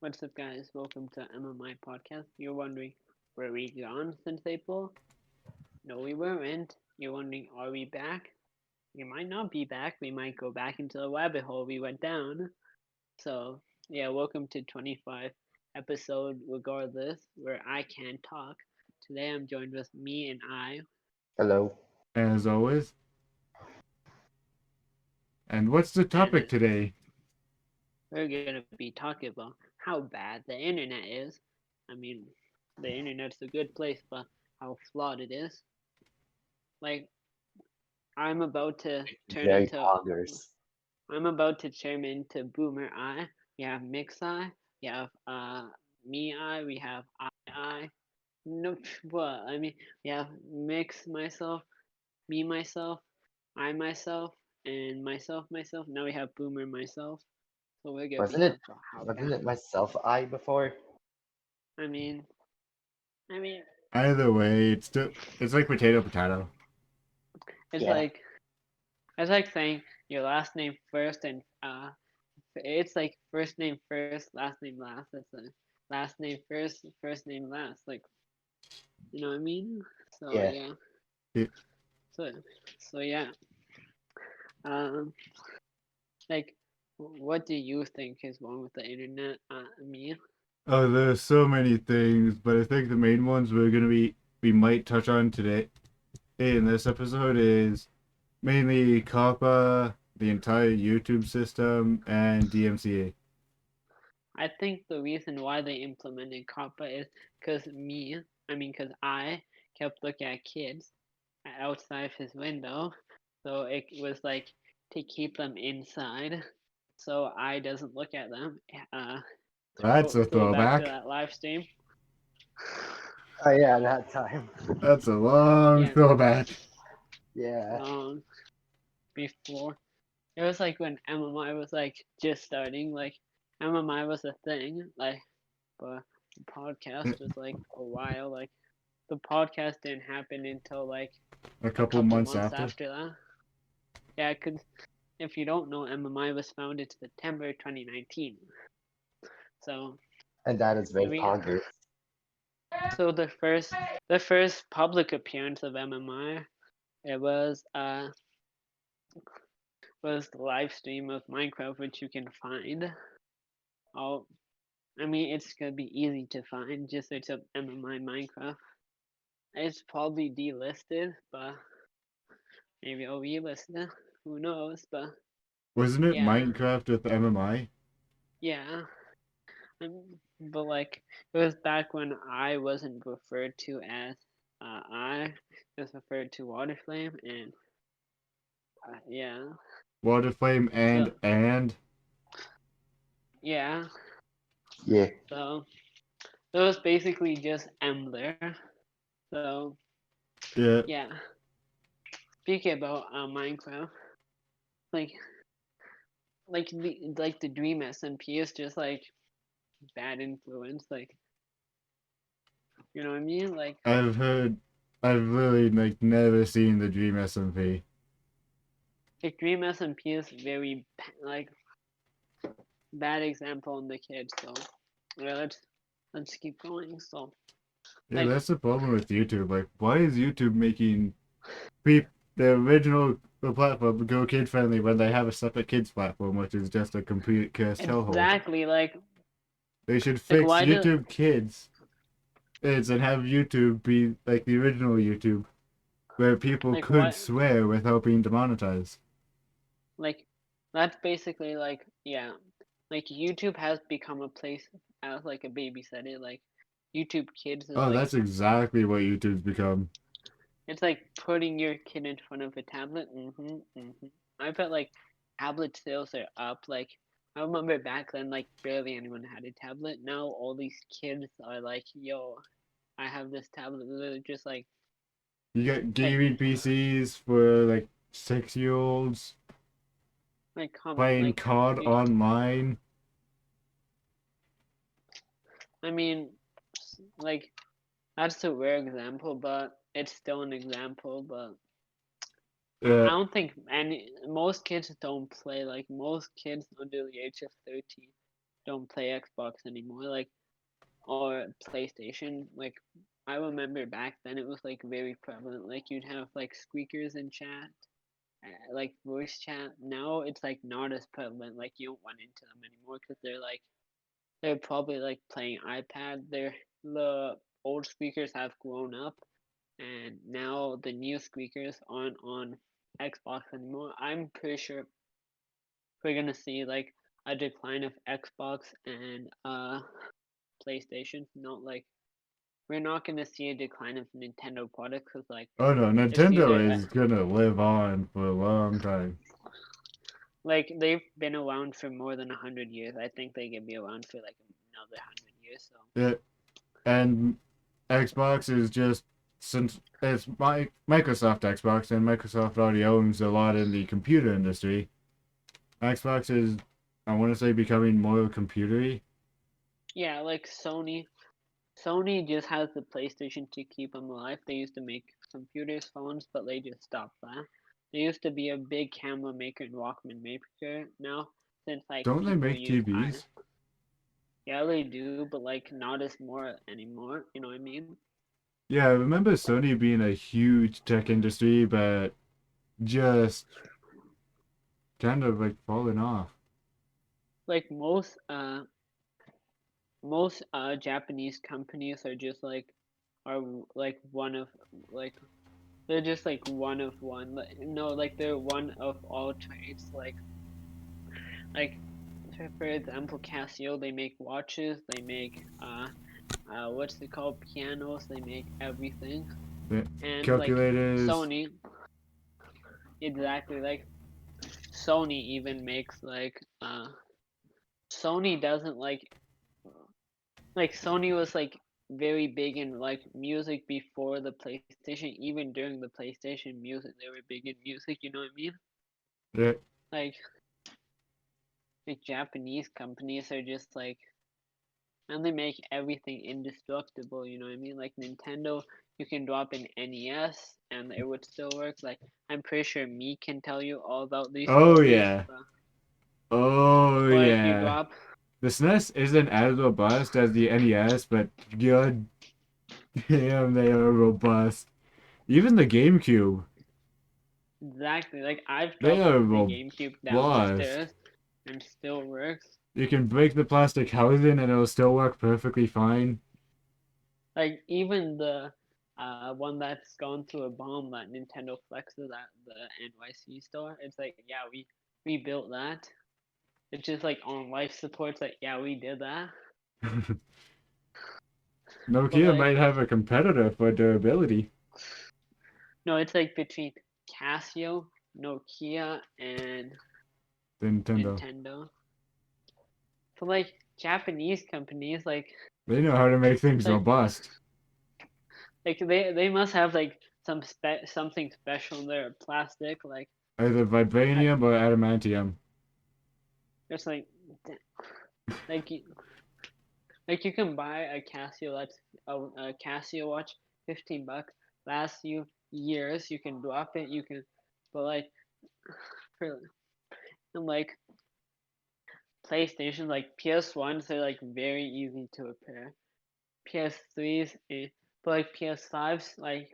What's up, guys? Welcome to MMI Podcast. You're wondering, were we gone since April? No, we weren't. You're wondering, are we back? We might not be back. We might go back into the rabbit hole we went down. So, yeah, welcome to 25 episode regardless, where I can talk. Today I'm joined with me and I. Hello. As always. And what's the And topic today? we're going to be talking about how bad the internet is. I mean, the internet's a good place, but how flawed it is. Like, I'm about to turn Very into poggers. I'm about to turn into Boomer Eye. You have Mix Eye. You have Me Eye. We have I. No, what? I mean, we have Mix myself, me myself, I myself, and myself. Now we have Boomer myself. So we're gonna be Wasn't it talking about how wasn't bad. it myself I before? I mean, I mean, Either way, it's like potato. it's Yeah. like it's like saying your last name first and it's like first name first, last name last. It's a last name first, first name last. Like, you know what I mean? So Yeah. yeah. It, So so yeah. Um, like, what do you think is wrong with the internet? Me. oh, there's so many things, but I think the main ones we might touch on today in this episode is mainly COPPA, the entire YouTube system, and DMCA. I think the reason why they implemented COPPA is because I kept looking at kids outside his window, so it was like to keep them inside, so I doesn't look at them. That's a Throwback to throwback. that live stream. Oh yeah, that time. That's a long Yeah, throwback. Yeah. long before it was like when MMI was like just starting. Like MMI was a thing. Like, but the podcast was like a while. Like the podcast didn't happen until like A a couple couple months months after. after that. Yeah, cause if you don't know, MMI was founded September 2019. So And that is very we poggers. so the first public appearance of MMI, it was the live stream of Minecraft, which you can find. Oh, I mean, it's gonna be easy to find. Just search up MMI Minecraft. It's probably delisted, but maybe I'll relist it. Who knows? But Wasn't it yeah, Minecraft with MMI? yeah. But like, it was back when I wasn't referred to as I was referred to Waterflame, and yeah. Waterflame So yeah. Yeah. So it was basically just Emler. So yeah. yeah. Speaking about Minecraft, like the Dream SMP is just like bad influence. Like, you know what I mean? I've heard. I've really never seen the Dream SMP. Like Dream SMP is very like bad example on the kids. So yeah, let's keep going. So Yeah, like that's the problem with YouTube. Like, why is YouTube making peop the original platform go kid friendly when they have a separate kids platform, which is just a complete cursed hellhole? exactly They should like fix why do YouTube Kids and have YouTube be like the original YouTube, where people like could what swear without being demonetized. like that's basically like yeah, like YouTube has become a place as like a babysitter. Like YouTube Kids is Oh, like that's exactly what YouTube's become. it's like putting your kid in front of a tablet. I bet like tablet sales are up. Like I remember back then, like barely anyone had a tablet. Now all these kids are like, "Yo, I have this tablet." They're just You got like, gaming PCs for like 6-year-olds come on, playing COD online. I mean, like that's a rare example, but it's still an example. But I Uh, don't think most kids don't play. Like most kids under the age of 13 don't play Xbox anymore, like, or PlayStation. Like, I remember back then it was like very prevalent. Like, you'd have like squeakers in chat, like voice chat. Now it's like not as prevalent. Like, you don't run into them anymore because they're probably like playing iPad. The old squeakers have grown up, and now the new squeakers aren't on Xbox anymore. I'm pretty sure we're gonna see like a decline of Xbox and PlayStation. Not like we're not gonna see a decline of Nintendo products because like Oh no, it's Nintendo either is gonna live on for a long time. like they've been around for more than 100 years. I think they can be around for like another 100 years. So Yeah, and Xbox is just since it's Microsoft Xbox and Microsoft already owns a lot in the computer industry. Xbox is, I want to say, becoming more computery. yeah, like Sony just has the PlayStation to keep them alive. They used to make computers, phones, but they just stopped that. They used to be a big camera maker and Walkman maker. Now, since like Don't they people make use, TVs? yeah, they do, but like not as more anymore. You know what I mean? Yeah, I remember Sony being a huge tech industry, but just kind of like falling off. Like most Japanese companies are just are like one of like they're just like one of one. No, like they're one of all trades. Like for example, Casio, they make watches, they make what's it called, pianos, they make everything. The And like calculators. Sony, exactly, like Sony even makes Sony doesn't like Sony was like very big in like music before the PlayStation. Even during the PlayStation music, they were big in music. You know what I mean? Yeah, Like Japanese companies are just like, and they make everything indestructible. You know what I mean? Like Nintendo, you can drop an NES and it would still work. Like I'm pretty sure me can tell you all about these oh stories. yeah. Oh But like you yeah. drop, The SNES isn't as robust as the NES, but god damn, they are robust. Even the GameCube, exactly, like I've they dropped are the GameCube down the robust. stairs and still works. You can break the plastic housing and it'll still work perfectly fine. Like even the one that's gone through a bomb that Nintendo flexes at the NYC store. It's like, yeah, we built that. It's just like on life support. It's like, yeah, we did that. But Nokia like, might have a competitor for durability. no, it's like between Casio, Nokia, and Nintendo. Nintendo. So like Japanese companies, They know how to make things like robust. they must have like something special in their plastic. Either I, vibranium or adamantium. it's like like you can buy a Casio that's a Casio watch, $15, lasts you years. You can drop it. You can, but like for and like PlayStation, like PS1s, they're like very easy to repair. PS3s, but like PS5s, like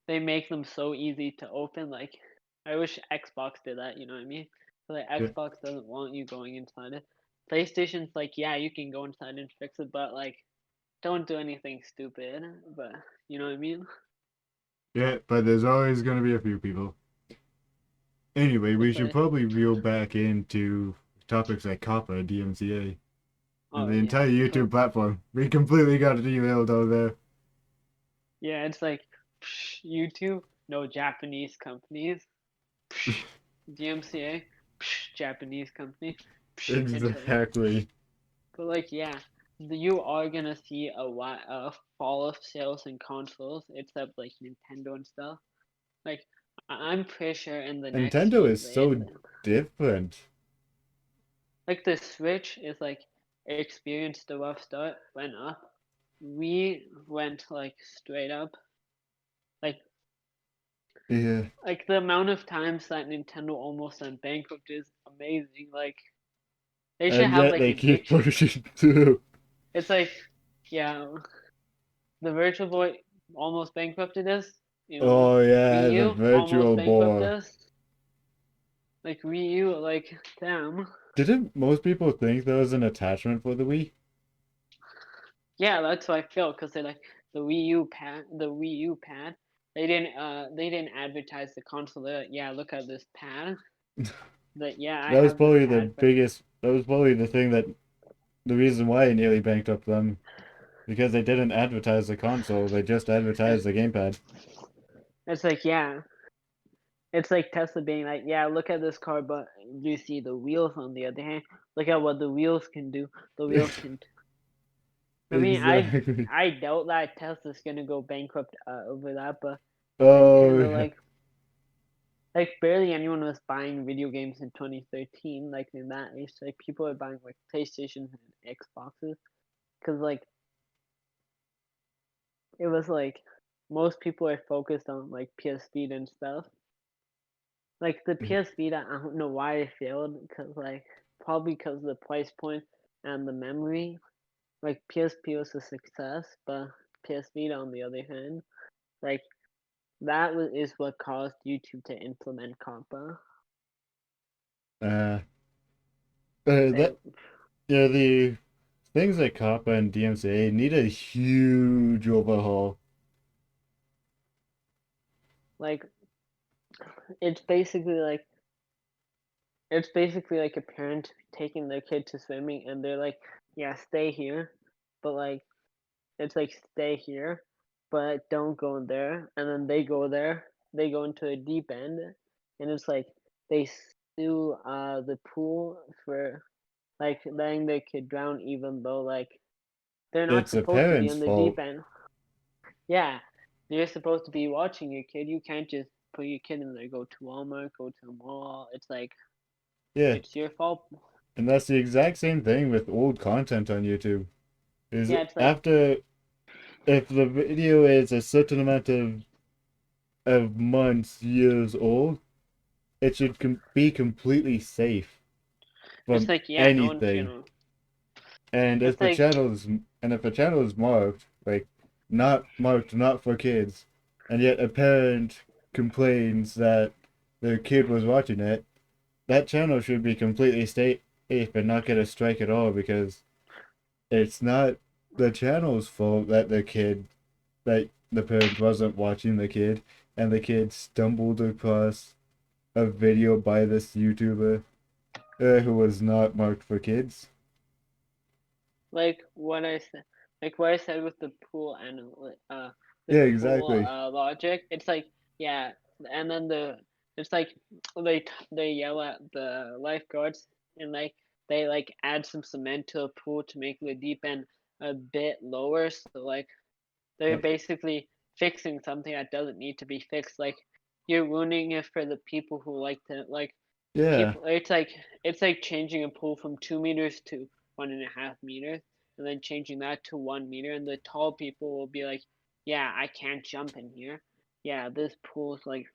they make them so easy to open. Like I wish Xbox did that. You know what I mean? But like Yeah. Xbox doesn't want you going inside it. PlayStation's like, yeah, you can go inside and fix it, but like don't do anything stupid. But you know what I mean? Yeah, but there's always going to be a few people. Anyway, we It's should like, probably reel back into topics like COPPA, DMCA, and oh the yeah, entire YouTube platform. We completely got derailed over there. yeah, it's like YouTube, no Japanese companies. DMCA, Japanese company. It's like, Exactly. but like yeah, you are gonna see a fall of sales in consoles, except like Nintendo and stuff. Like I'm pretty sure in the next Nintendo few is days, so different. like the Switch is like experienced a rough start, went up. We went like straight up. Like Yeah. the amount of times that Nintendo almost went bankrupt is amazing. Like They should and have yet like they an keep itch. pushing through. It's like, yeah, the Virtual Boy almost bankrupted us. Oh yeah, Wii the U almost virtual bankrupted boy. us. Like Wii U, like damn. Didn't most people think there was an attachment for the Wii? Yeah, that's what I feel because they're like the Wii U pad. They didn't advertise the console. They're like, yeah, look at this pad. But yeah, I That was have this probably the pad, but biggest. That was probably the thing that the reason why it nearly bankrupt them because they didn't advertise the console. They just advertised and the gamepad. it's like yeah, it's like Tesla being like, yeah, look at this car, but you see the wheels on the other hand. Look at what the wheels can do. The wheels can. I mean, Exactly. I doubt that Tesla's gonna go bankrupt over that, but then again, Oh they're yeah. like barely anyone was buying video games in 2013. Like in that age, like people are buying like PlayStations and Xboxes, because like it was like most people are focused on like PS Vita and stuff. Like the PS Vita, I don't know why it failed, because like probably because of the price point and the memory. Like PSP was a success, but PS Vita on the other hand, like is what caused YouTube to implement Compa. Uh, They that yeah, the things like Kappa and DMCA need a huge overhaul. like it's basically like it's basically like a parent taking their kid to swimming and they're like, yeah, stay here, but like it's like stay here, but don't go in there, and then they go there, they go into a deep end, and it's like they sue the pool for like letting their kid drown even though like they're not It's a supposed to be parent's in the deep fault. end. Yeah, you're supposed to be watching your kid. You can't just put your kid in there. Go to Walmart, go to a mall. It's like Yeah, it's your fault. and that's the exact same thing with old content on YouTube. Is Yeah, it's like after if the video is a certain amount of months, years old, it should be completely safe it's from like yeah, no one's anything. gonna. And It's if the like channel is and if the channel is marked like not marked not for kids, and yet a parent complains that their kid was watching it, that channel should be completely safe and not get a strike at all because it's not the channel's fault that the parent wasn't watching the kid and the kid stumbled across a video by this YouTuber who was not marked for kids. like what I said, like what I said with the pool and the Yeah, pool exactly. logic. It's like yeah, and then it's like they yell at the lifeguards and like they like add some cement to a pool to make the deep end a bit lower. So like they're basically fixing something that doesn't need to be fixed. Like you're ruining it for the people who like to like Yeah, people. It's like changing a pool from 2 meters to 1.5 meters, and then changing that to 1 meter, and the tall people will be like, "Yeah, I can't jump in here. Yeah, this pool's like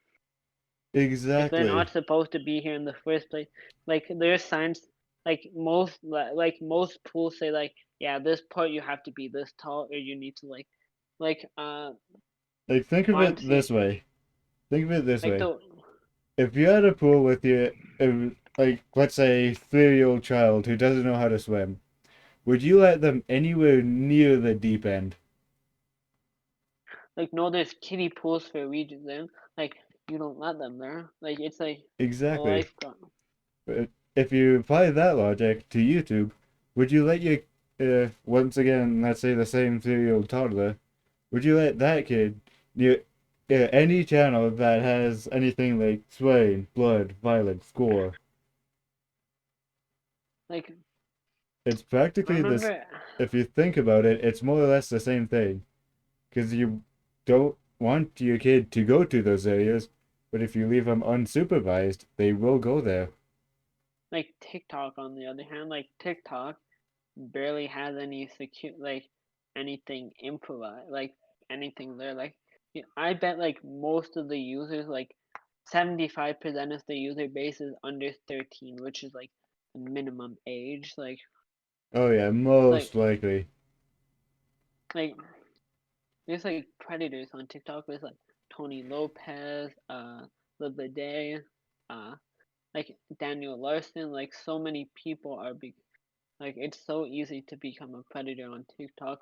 they're not exactly. supposed to be here in the first place. Like there's signs like most pools say like, yeah, this part you have to be this tall or you need to like Like, think of it YMCA this way. Think of it this like way. the If you had a pool with your, like, let's say, 3-year-old child who doesn't know how to swim, would you let them anywhere near the deep end? like no there's kiddie pools for a reason. Like you don't let them there. Like it's like a Exactly. lifeguard. But if you apply that logic to YouTube, would you let your, once again, let's say the same 3-year-old toddler, would you let that kid near any channel that has anything like swearing, blood, violence, gore? Like It's I practically this. remember If you think about it, it's more or less the same thing. Because you don't want your kid to go to those areas, but if you leave them unsupervised, they will go there. like TikTok on the other hand, like TikTok barely has any secure like anything improvised like anything there. Like I bet like most of the users like 75% of the user base is under 13, which is like minimum age. Oh yeah, Like most likely. like there's like predators on TikTok. There's like Tony Lopez, Lil Day, uh, like Daniel Larson. Like so many people are like it's so easy to become a predator on TikTok.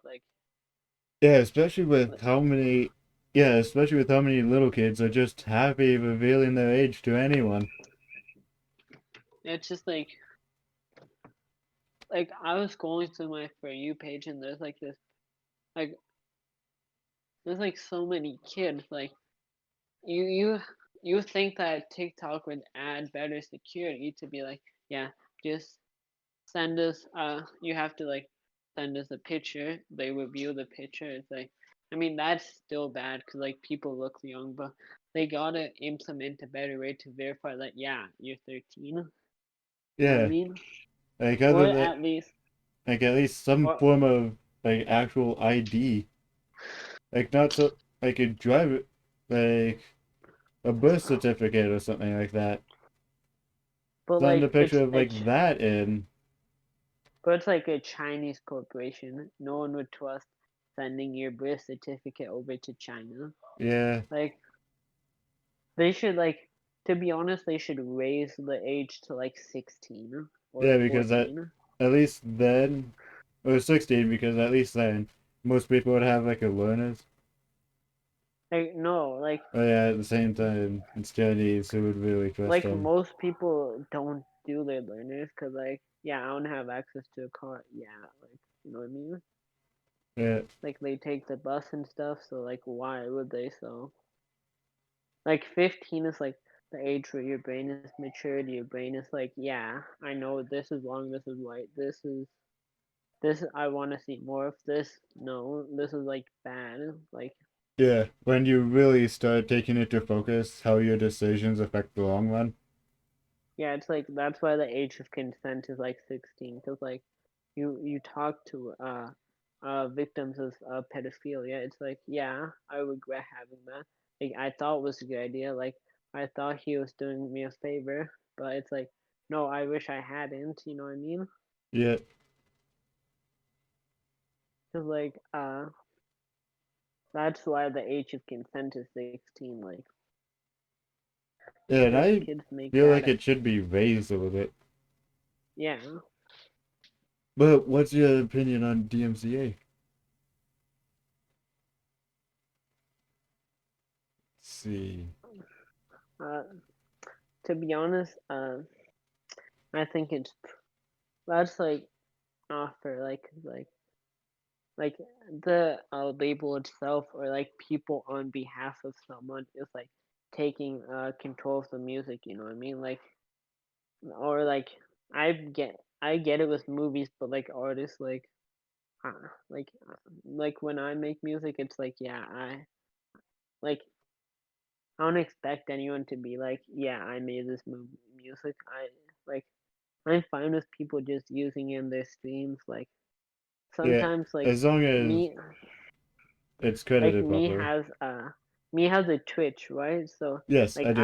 Yeah, especially with Like how many. Yeah, especially with how many little kids are just happy revealing their age to anyone. it's just like I was scrolling through my For You page and like there's like so many kids. Like you you you think that TikTok would add better security to be like, yeah, just send us you have to like send us a picture. They review the picture. It's like I mean that's still bad because like people look young, but they gotta implement a better way to verify that yeah you're 13. You know what I Yeah, mean? like Or other than at least like at least some or form of like actual ID. Like not so like a driver, like a birth certificate or something like that. but Send a like picture of like that in. it's like a Chinese corporation. No one would trust sending your birth certificate over to China. Yeah, Like they should like to be honest, they should raise the age to like 16 or yeah, because 14. at least then, or 16, because at least then most people would have like a learner's. Like no, Oh yeah, at the same time, it's Chinese, who would really trust like them? most people don't do their learners because like yeah, I don't have access to a car. Yeah, like you know what I mean? Yeah, Like they take the bus and stuff, so like why would they? So like 15 is like the age where your brain is matured. Your brain is like, yeah, I know this is wrong, this is right, this I want to see more of this. No, this is like bad. Like yeah. When you really start taking into focus how your decisions affect the long run. yeah, it's like that's why the age of consent is like 16 because like you talk to victims of pedophilia. It's like yeah, I regret having that. Like I thought it was a good idea. Like I thought he was doing me a favor, but it's like no, I wish I hadn't. You know what I mean? Yeah, Cause like that's why the age of consent is 16. Like yeah, and because I kids make feel bad. like it should be raised a little bit. Yeah. But what's your opinion on DMCA? See. Uh, to be honest, I think it's that's like offer like the label itself or like people on behalf of someone is like taking control of the music. You know what I mean? Like or like I get it with movies, but like artists uh, like like when I make music, it's like yeah like I don't expect anyone to be like yeah I made this music. Like I'm fine with people just using it in their streams. Like Yeah, sometimes as long as me it's like credited properly. me has a Twitch, right? So Yes, like I do.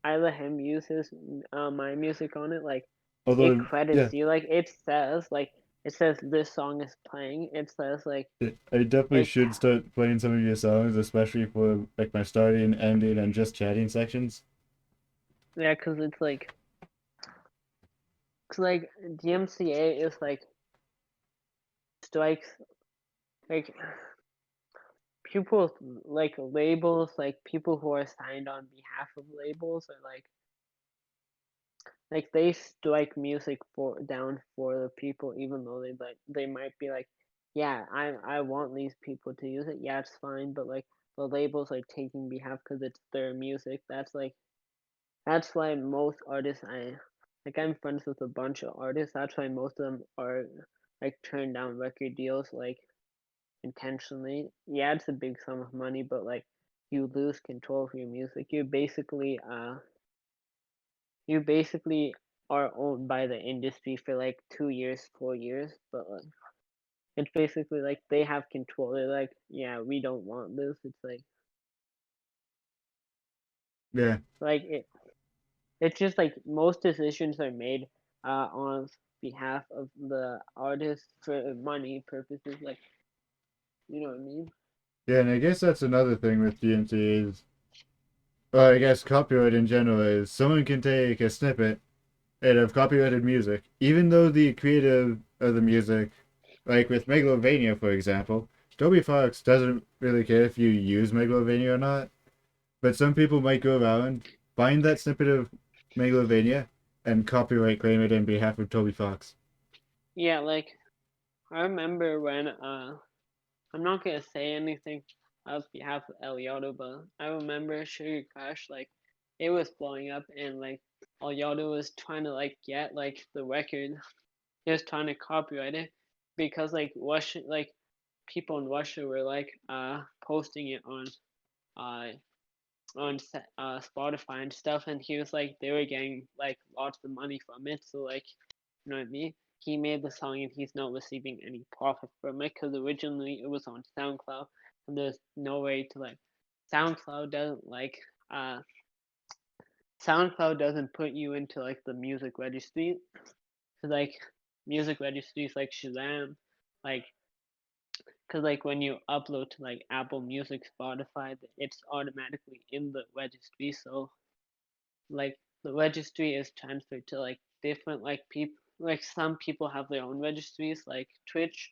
I let him use his my music on it. Like it Although, yeah, credits you. Like it says this song is playing. It says I definitely like should start playing some of your songs, especially for like my starting, ending, and just chatting sections. yeah, cause like DMCA is like strikes like people like labels like people who are signed on behalf of labels are like they strike music for down for the people even though they might be like yeah I want these people to use it, yeah it's fine, but like the labels are taking behalf because it's their music. That's why most artists I'm friends with a bunch of artists. That's why most of them are like turn down record deals like intentionally. Yeah, it's a big sum of money, but like you lose control of your music. You basically are owned by the industry for like 2 years, 4 years, but like it's basically like they have control. They're like, yeah, we don't want this. It's Yeah, like it's just like most decisions are made on behalf of the artist for money purposes. Like, you know what I mean? Yeah, and I guess that's another thing with DMT is, or I guess copyright in general is someone can take a snippet and of copyrighted music, even though the creator of the music, like with Megalovania, for example, Toby Fox doesn't really care if you use Megalovania or not, but some people might go around, find that snippet of Megalovania, and copyright claim it in behalf of Toby Fox. Yeah, like I remember when I'm not gonna say anything on behalf of Eliotto, but I remember Sugar Crash, like it was blowing up, and like Eliotto was trying to like get like the record. He was trying to copyright it because like Russia, like people in Russia were like posting it uh on Spotify and stuff, and he was like they were getting like lots of money from it. So like, you know what I mean? He made the song and he's not receiving any profit from it because originally it was on SoundCloud, and there's no way to like SoundCloud doesn't like uh SoundCloud doesn't put you into like the music registry. Cause like music registries like Shazam, like because like when you upload to like Apple Music, Spotify, it's automatically in the registry. So like the registry is transferred to like different like people. Like some people have their own registries, like Twitch,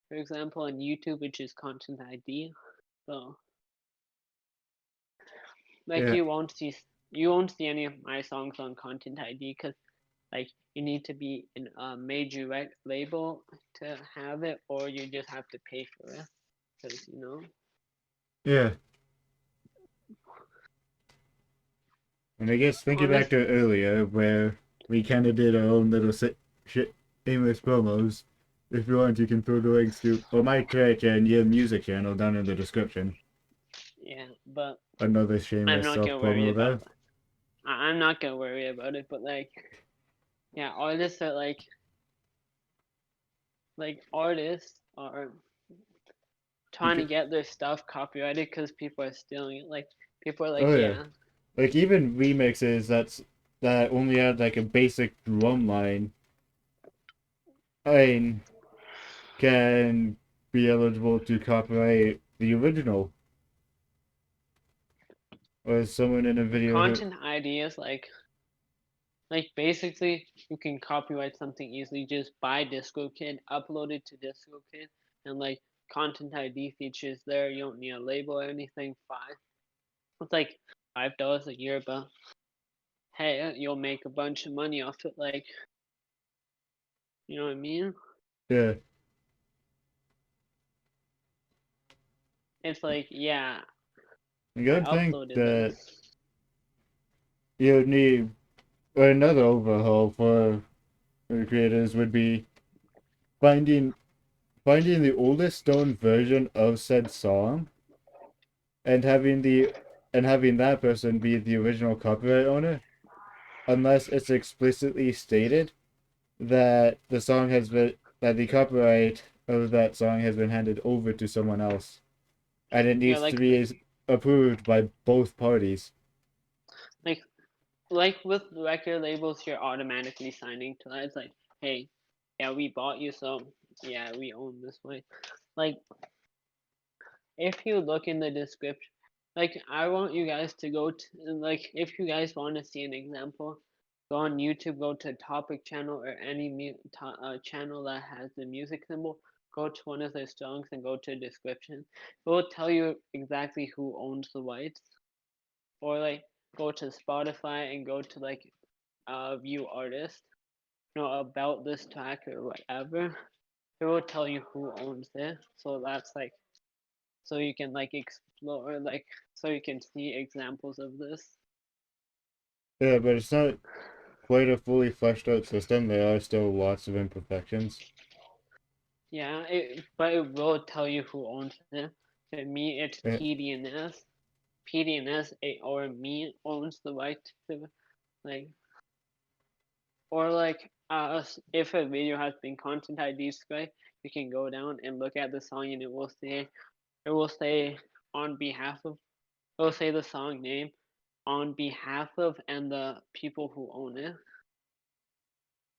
for example, and YouTube, which is Content ID. So like Yeah, you won't see any of my songs on Content ID because like you need to be in a major label to have it, or you just have to pay for it. Because you know. yeah. And I guess thinking back Honest, to earlier, where we kind of did our own little aimless promos, if you want, you can throw the links to my Twitch and your music channel down in the description. yeah, but Another I'm shameless not self gonna worry promo about. there. I'm not gonna worry about it. But like, yeah, artists are like artists are trying to Because, get their stuff copyrighted because people are stealing it. Like people are like, oh yeah, yeah, like even remixes that only had like a basic drum line, I mean, can be eligible to copyright the original. Or someone in a video who, content ideas like basically you can copyright something easily. Just buy DistroKid, upload it to DistroKid, and like content ID features there. You don't need a label or anything. Fine. It's like $5 a year, but hey, you'll make a bunch of money off it. Like, you know what I mean? yeah, It's like, yeah, you I gotta think uploaded that this. you need another overhaul for creators would be finding finding the oldest known version of said song and having that person be the original copyright owner, unless it's explicitly stated that the copyright of that song has been handed over to someone else, and it Yeah, needs to be approved by both parties. like, like with record labels, you're automatically signing to that. It's like, hey, yeah, we bought you, so yeah, we own this way. Like, if you look in the description, like, I want you guys to go to, like, if you guys want to see an example, go on YouTube, go to topic channel or any channel that has the music symbol. Go to one of their songs and go to description. It will tell you exactly who owns the rights. Or like go to Spotify and go to like view artist, about this track or whatever. It will tell you who owns it. So that's like so you can like explore like so you can see examples of this. Yeah, but it's not quite a fully fleshed out system. There are still lots of imperfections. Yeah, but it will tell you who owns it. For me, it's Yeah, PDNS. PDNS or me owns the right to like or like if a video has been content ID described, you can go down and look at the song and it will say on behalf of it will say the song name on behalf of and the people who own it.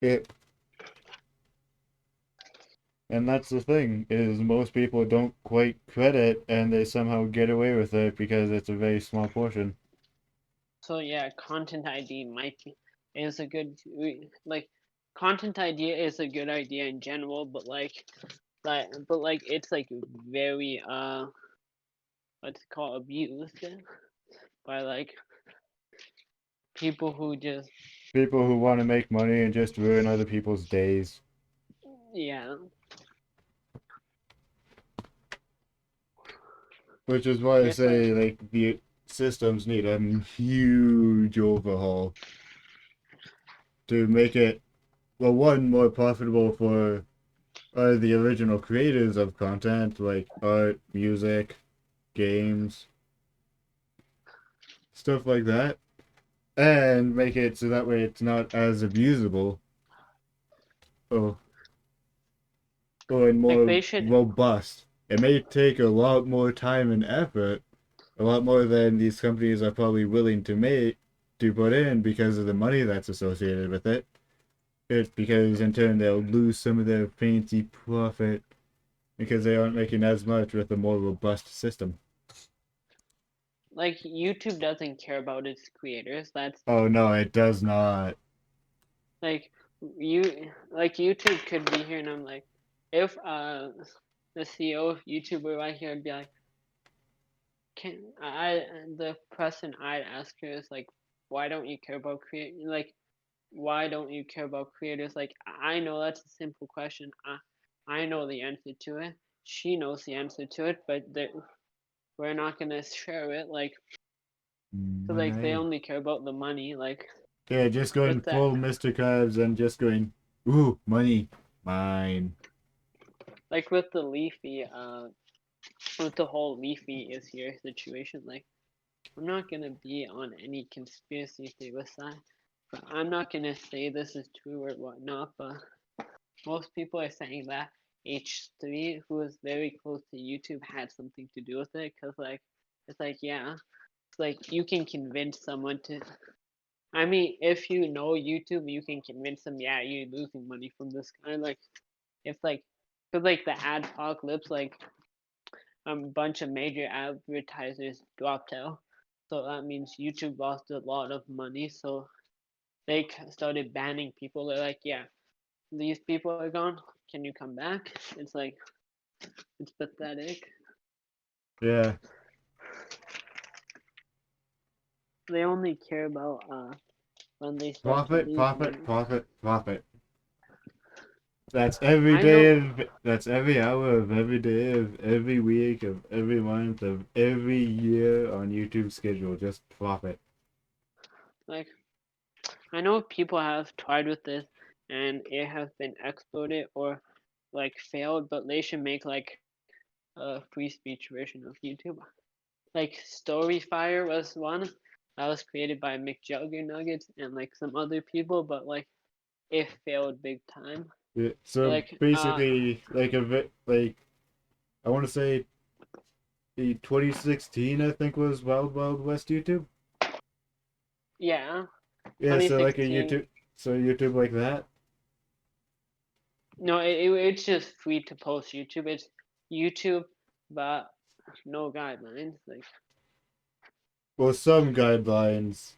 It, and that's the thing, is most people don't quite credit and they somehow get away with it because it's a very small portion. So yeah, content ID is a good like content idea is a good idea in general, but it's like very what's it called, abused by like people who just People who want to make money and just ruin other people's days. yeah. Which is why I It's like say, like, the systems need a huge overhaul to make it, well, one, more profitable for the original creators of content, like art, music, games, stuff like that, and make it so that way it's not as abusable or, and like more they should robust. It may take a lot more time and effort, a lot more than these companies are probably willing to put in because of the money that's associated with it. It's because in turn they'll lose some of their fancy profit because they aren't making as much with a more robust system. like YouTube doesn't care about its creators. That's Oh no, it does not. like YouTube could be here, and I'm like, if the CEO of YouTube were right here, I'd be like, can I the question I'd ask her is like, why don't you care about why don't you care about creators? Like, I know that's a simple question. I know the answer to it. She knows the answer to it, but we're not gonna share it. Like, so like they Money. only care about the money. Like Yeah, just going with that, full Mr. Krabs and just going, ooh, money, mine. like with the whole Leafy is here situation. Like, I'm not gonna be on any conspiracy theorist side, but I'm not gonna say this is true or whatnot. But most people are saying that H3, who is very close to YouTube, had something to do with it. Cause like, it's like yeah, it's like you can convince someone to. I mean, if you know YouTube, you can convince them. Yeah, you're losing money from this guy. Like, if like, cause like the adpocalypse, like a bunch of major advertisers dropped out. So that means YouTube lost a lot of money. So they started banning people. They're like, yeah, these people are gone. Can you come back? It's like, it's pathetic. Yeah, They only care about when they start to profit, lose profit, money. profit, profit. That's every I know, day of, that's every hour of every day of every week of every month of every year on YouTube's schedule. Just profit. like, I know people have tried with this and it has been exploded or like failed, but they should make like a free speech version of YouTube. Like Storyfire was one that was created by McJuggernuggets and like some other people, but like it failed big time. Yeah, so Like basically, like like I want to say the 2016, I think, was Wild Wild West YouTube. yeah, Yeah, so like a 2016. YouTube, so YouTube like that. No, it's just free to post YouTube. It's YouTube, but no guidelines. Like Well, some guidelines,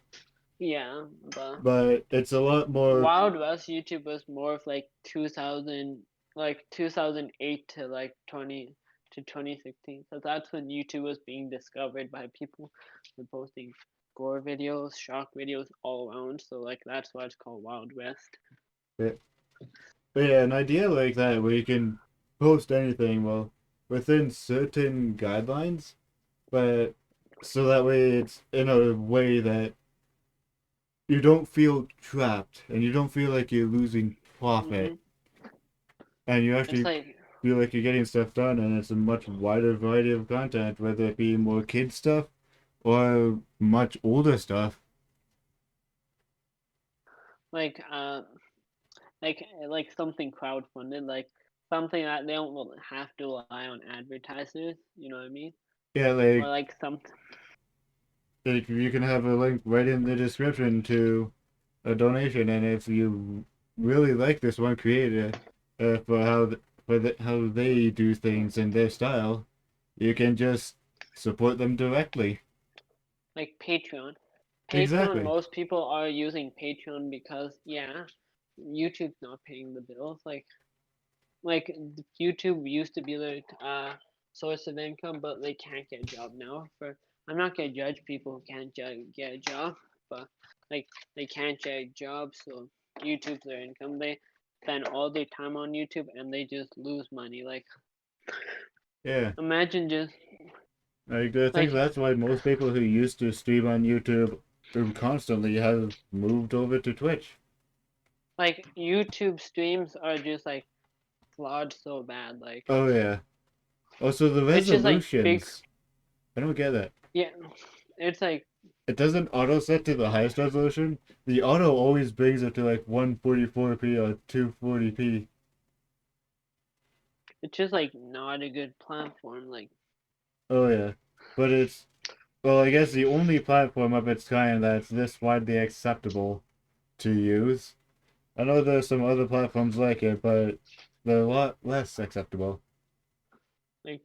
yeah, but but it's a lot more. Wild West YouTube was more of like 2008 to like 2016. So that's when YouTube was being discovered by people who posting gore videos, shock videos all around. So like that's why it's called Wild West. But yeah, an idea like that where you can post anything, well, within certain guidelines, but so that way it's in a way that you don't feel trapped and you don't feel like you're losing profit Hmm. and you It's actually like feel like you're getting stuff done and it's a much wider variety of content, whether it be more kid stuff or much older stuff. like uh like something crowdfunded, like something that they don't have to rely on advertisers. You know what I mean? Yeah, Or like some like you can have a link right in the description to a donation, and if you really like this one creator for how they do things in their style, you can just support them directly. Like Patreon. Patreon, Exactly. most people are using Patreon because YouTube's not paying the bills. Like YouTube used to be their source of income, but they can't get a job now. I'm not gonna judge people who can't get a job, but like they can't get a job, so YouTube's their income. They spend all their time on YouTube and they just lose money. Like Yeah. imagine just Like I think like that's why most people who used to stream on YouTube constantly have moved over to Twitch. like YouTube streams are just like flawed so bad. Like Oh yeah. Also the it's just like big. resolutions. I don't get that. Yeah, it's like It doesn't auto set to the highest resolution. The auto always brings it to like 144p or 240p. it's just like not a good platform. Like Oh yeah. But it's well, I guess the only platform of its kind that's this widely acceptable to use. I know there's some other platforms like it, but they're a lot less acceptable.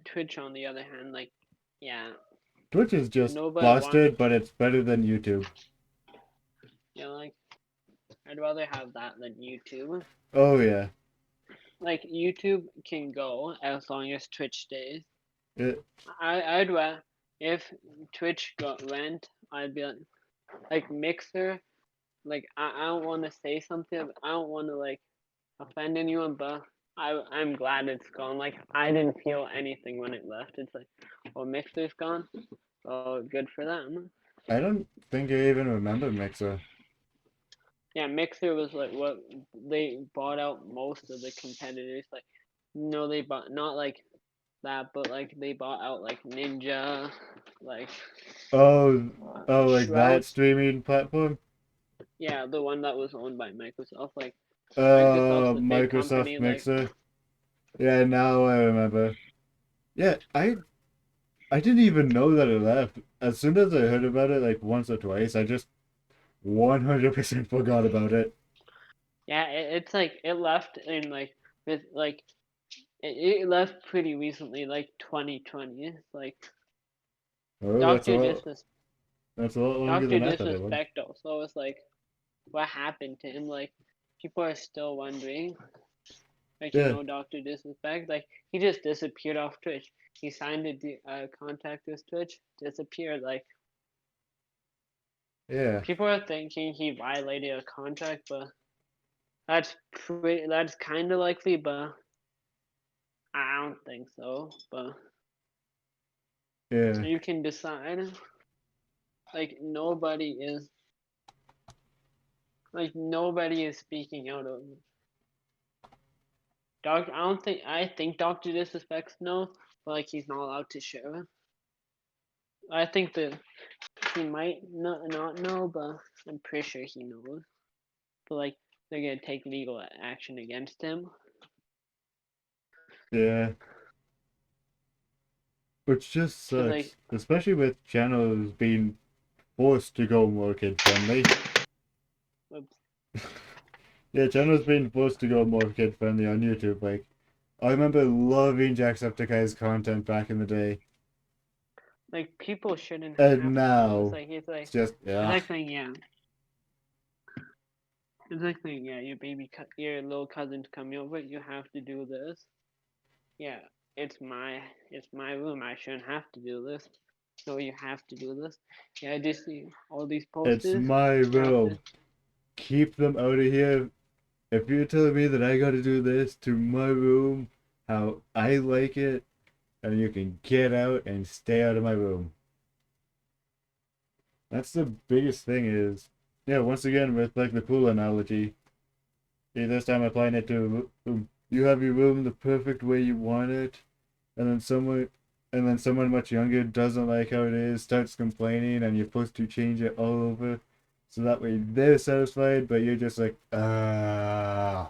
Twitch on the other hand, like yeah, Twitch is just nobody wants. busted, but it's better than YouTube. Yeah, like I'd rather have that than YouTube. Oh yeah. Like YouTube can go as long as Twitch stays. It, I'd rather if Twitch went, I'd be like Mixer. Like I don't want to say something. I don't want to like offend anyone, but I'm glad it's gone. Like I didn't feel anything when it left. It's like, well, Mixer's gone. Oh, good for them. I don't think I even remember Mixer. Yeah, Mixer was like what they bought out most of the competitors. Like, no, they bought not like that, but like they bought out like Ninja, like Oh, oh, like that Shrouds. streaming platform? Yeah, the one that was owned by Microsoft. Like Microsoft's a big Microsoft company. Like Mixer. Yeah, now I remember. Yeah, I didn't even know that it left. As soon as I heard about it like once or twice, I just 100% forgot about it. yeah, it's like it left in like with like it left pretty recently, like 2020. Like Oh, Doctor Disres that's a lot longer Doctor than I thought it was. Disrespect also was like what happened to him. Like people are still wondering. Like Yeah, Doctor Disrespect. Like he just disappeared off Twitch. He signed a contract with Twitch, disappeared. Like yeah, people are thinking he violated a contract, but that's kind of likely, but I don't think so. But yeah. you can decide. Like nobody is speaking out of Doc. I think Doctor Disrespects no, but like he's not allowed to share. I think that he might not know, but I'm pretty sure he knows. But like they're gonna take legal action against him. Yeah. Which just Cause like sucks, especially with channels being forced to go more kid friendly. oops, Yeah, channels being forced to go more kid friendly on YouTube. Like, I remember loving Jacksepticeye's content back in the day, like people shouldn't and have to do this. now Like it's just it's yeah, like saying yeah. It's like saying yeah, your little cousin's coming over. You have to do this. Yeah, it's my room. I shouldn't have to do this. No, you have to do this. Yeah, I just see all these it's posters. my You have to. room. Keep them out of here. If you're telling me that I got to do this to my room, how I like it, and you can get out and stay out of my room. That's the biggest thing is, yeah, once again, with like the pool analogy, this time applying it to you have your room the perfect way you want it, and then someone much younger doesn't like how it is, starts complaining, and you're supposed to change it all over, so that way they're satisfied, but you're just like, why?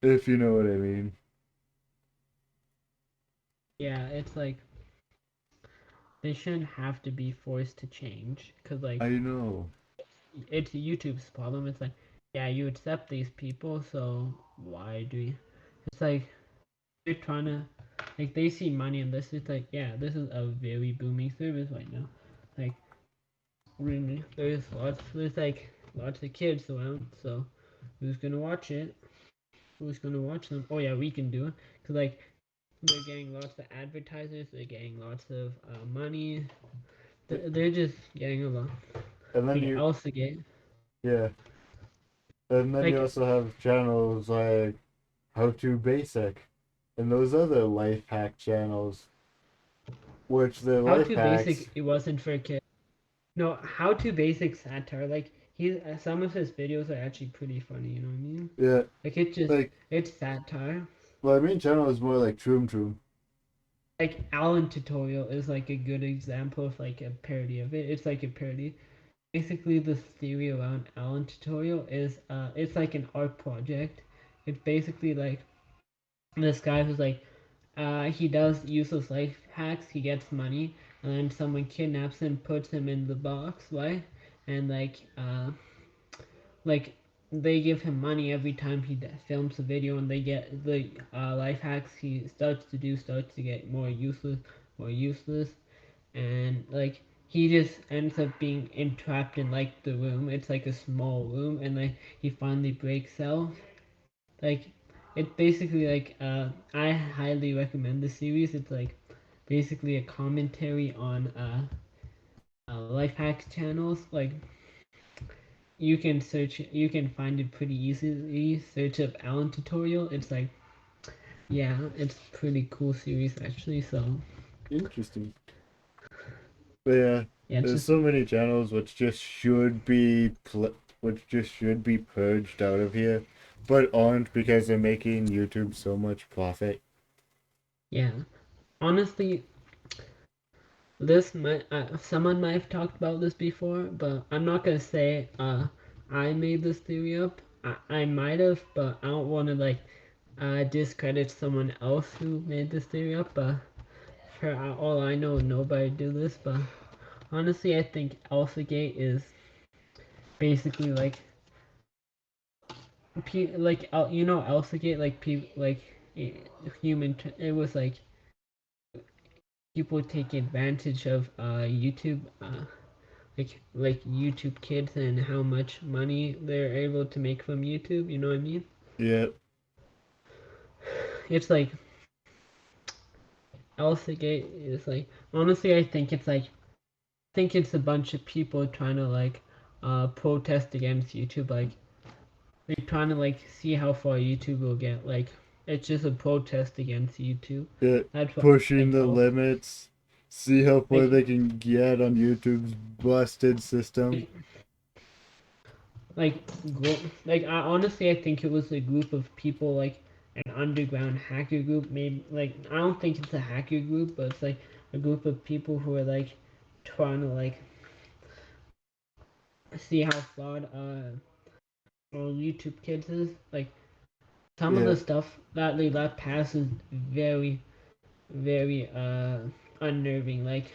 If you know what I mean. Yeah, it's like they shouldn't have to be forced to change, because like I know. it's YouTube's problem. It's like, yeah, you accept these people, so why do you? It's like they're trying to, like, they see money in this. It's like, yeah, this is a very booming service right now. Like, really, there's like lots of kids around, so who's gonna watch it? Who's gonna watch them? Oh yeah, we can do it, cause like they're getting lots of advertisers. They're getting lots of money. They're just getting a lot. And then Like you, also get yeah. And then you like also have channels like How to Basic and those other life hack channels, which the how life to basic. hacks, It wasn't for kids. No, how to basic satire. Like he, some of his videos are actually pretty funny. You know what I mean? yeah, Like it just, like, it's satire. well, I mean, channel is more like Troom Troom. Like Alan Tutorial is like a good example of like a parody of it. It's like a parody. Basically, the theory around Alan Tutorial is it's like an art project. It's basically like this guy who's like he does useless life hacks. He gets money, and then someone kidnaps him, puts him in the box, right? And like they give him money every time he films a video, and they get the life hacks he starts to get more useless, and like he just ends up being entrapped in like the room. It's like a small room, and like he finally breaks out. Like it's basically like I highly recommend the series. It's like basically a commentary on life hacks channels. Like you can find it pretty easily. Search up Alan Tutorial. It's like, yeah, it's pretty cool series actually. So Interesting. But yeah, yeah, it's there's just so many channels which just should be purged out of here, but aren't because they're making YouTube so much profit. yeah. Honestly, this might someone might have talked about this before, but I'm not gonna say I made this theory up. I might have, but I don't want to like discredit someone else who made this theory up. But for all I know, nobody do this. But honestly, I think AlphaGate is basically like you know AlphaGate like people like human. It was like people take advantage of YouTube. Like YouTube kids and how much money they're able to make from YouTube. You know what I mean? Yeah, It's like Alphagate is like honestly, I think it's a bunch of people trying to like protest against YouTube. Like they're trying to like see how far YouTube will get. Like it's just a protest against YouTube. yeah, That's what I pushing think. the limits, see how far Like they can get on YouTube's busted system. like like like I honestly I think it was a group of people like an underground hacker group. Maybe like I don't think it's a hacker group, but it's like a group of people who are like trying to like see how flawed all YouTube kids is. Like some of Yeah, the stuff that they let pass is very unnerving. Like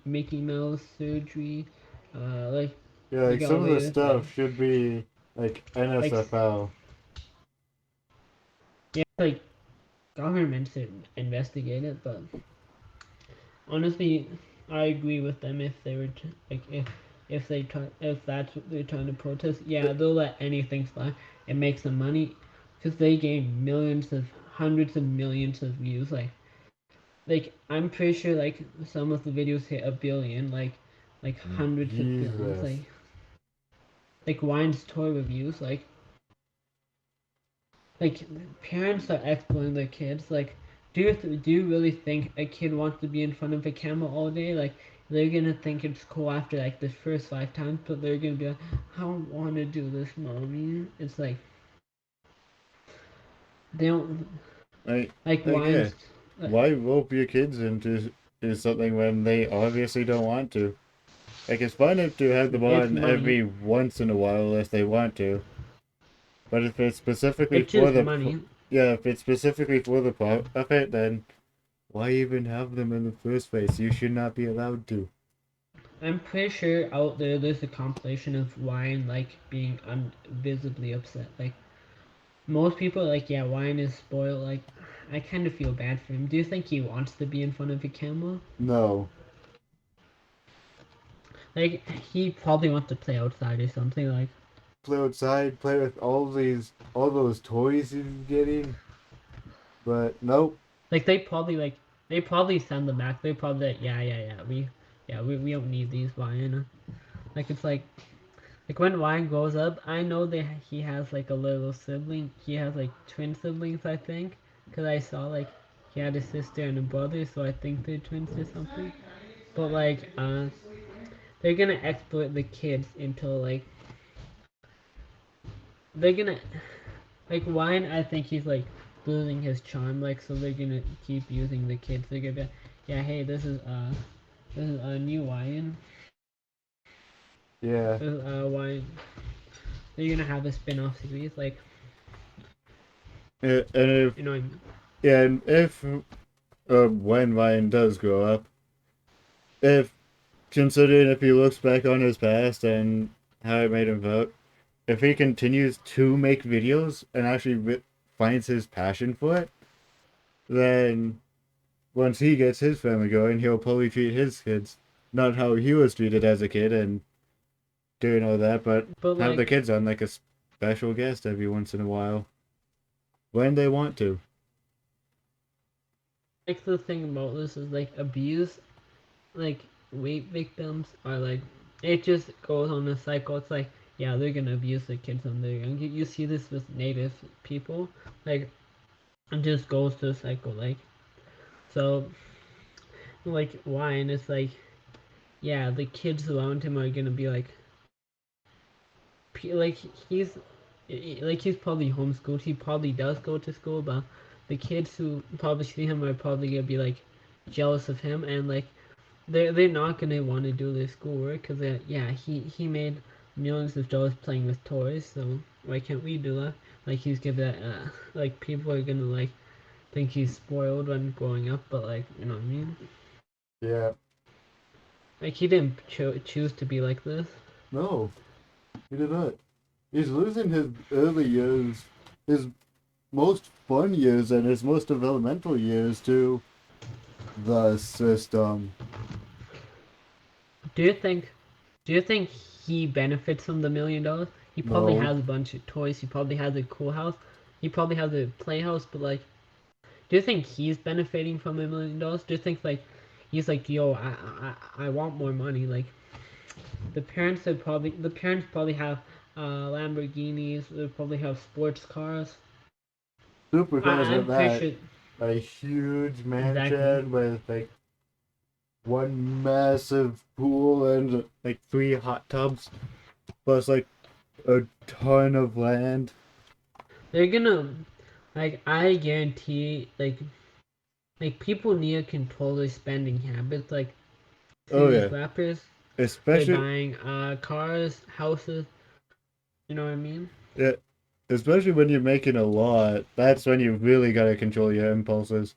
Mickey Mouse surgery, like yeah, they like got some of away the with stuff should be like like NSFL. yeah like governments to investigate it, but honestly, I agree with them if they were like if that's what they're trying to protest. Yeah, they'll let anything fly. It makes them money because they gain millions of hundreds of millions of views. Like I'm pretty sure like some of the videos hit a billion. Like hundreds of billions. Jesus. Like Wine's toy reviews. Like parents are exploiting their kids. Like, do you really think a kid wants to be in front of a camera all day? Like, they're gonna think it's cool after like the first 5 times, but they're gonna be like, I don't want to do this, mommy. It's like they don't like Yeah, Wine's. why rope your kids into something when they obviously don't want to? Like, it's fine to have them It's on money. every once in a while if they want to, but if it's specifically It's for just the money. yeah, if it's specifically for the profit, then Why even have them in the first place? You should not be allowed to. I'm pretty sure out there's a compilation of Ryan like being visibly upset. Like most people are like, yeah, Ryan is spoiled. Like I kind of feel bad for him. Do you think he wants to be in front of a camera? No. Like he probably wants to play outside or something. Like Play outside, play with all those toys he's getting. But nope. like they probably send them back. They probably like, we don't need these Ryan. Like it's like when Ryan grows up, I know that he has like a little sibling. He has like twin siblings, I think, because I saw like he had a sister and a brother, so I think they're twins or something. But like, they're gonna exploit the kids until like they're gonna like Ryan. I think he's like losing his charm, like so they're gonna keep using the kids. They're gonna be, yeah, hey, this is a new Ryan. Yeah. This is Ryan. They're gonna have a spin-off series, like And if you know. What I mean? yeah, and if when Ryan does grow up, if considering if he looks back on his past and how it made him vote, if he continues to make videos and actually finds his passion for it, then once he gets his family going, he'll probably treat his kids not how he was treated as a kid and doing all that, but have the Like, kids on like a special guest every once in a while when they want to. like the thing about this is like abuse, like rape victims are like it just goes on a cycle. It's like yeah, they're gonna abuse the kids when they're young. You see this with native people, like it just goes to a cycle. Like so, like Ryan is like yeah, the kids around him are gonna be like he's like he's probably homeschooled. He probably does go to school, but the kids who probably see him are probably gonna be like jealous of him and like they're not gonna want to do their schoolwork because yeah he made millions of dollars playing with toys, so why can't we do that? Like he's gonna like people are gonna like think he's spoiled when growing up, but like you know what I mean? Yeah. Like he didn't choose to be like this. No, he did not. He's losing his early years, his most fun years, and his most developmental years to the system. Do you think do you think he benefits from the $1 million? He probably No. has a bunch of toys. He probably has a cool house. He probably has a playhouse. But like, do you think he's benefiting from $1 million? Do you think like he's like, yo, I want more money? Like the parents probably have Lamborghinis. They probably have sports cars. Supercars I'm at pretty that. sure A huge exactly. mansion with like one massive pool and like 3 hot tubs, plus like a ton of land. They're gonna like I guarantee like people need to control their spending habits. Like see Oh these yeah, rappers, they're especially buying cars, houses. You know what I mean? yeah, especially when you're making a lot. That's when you really gotta control your impulses.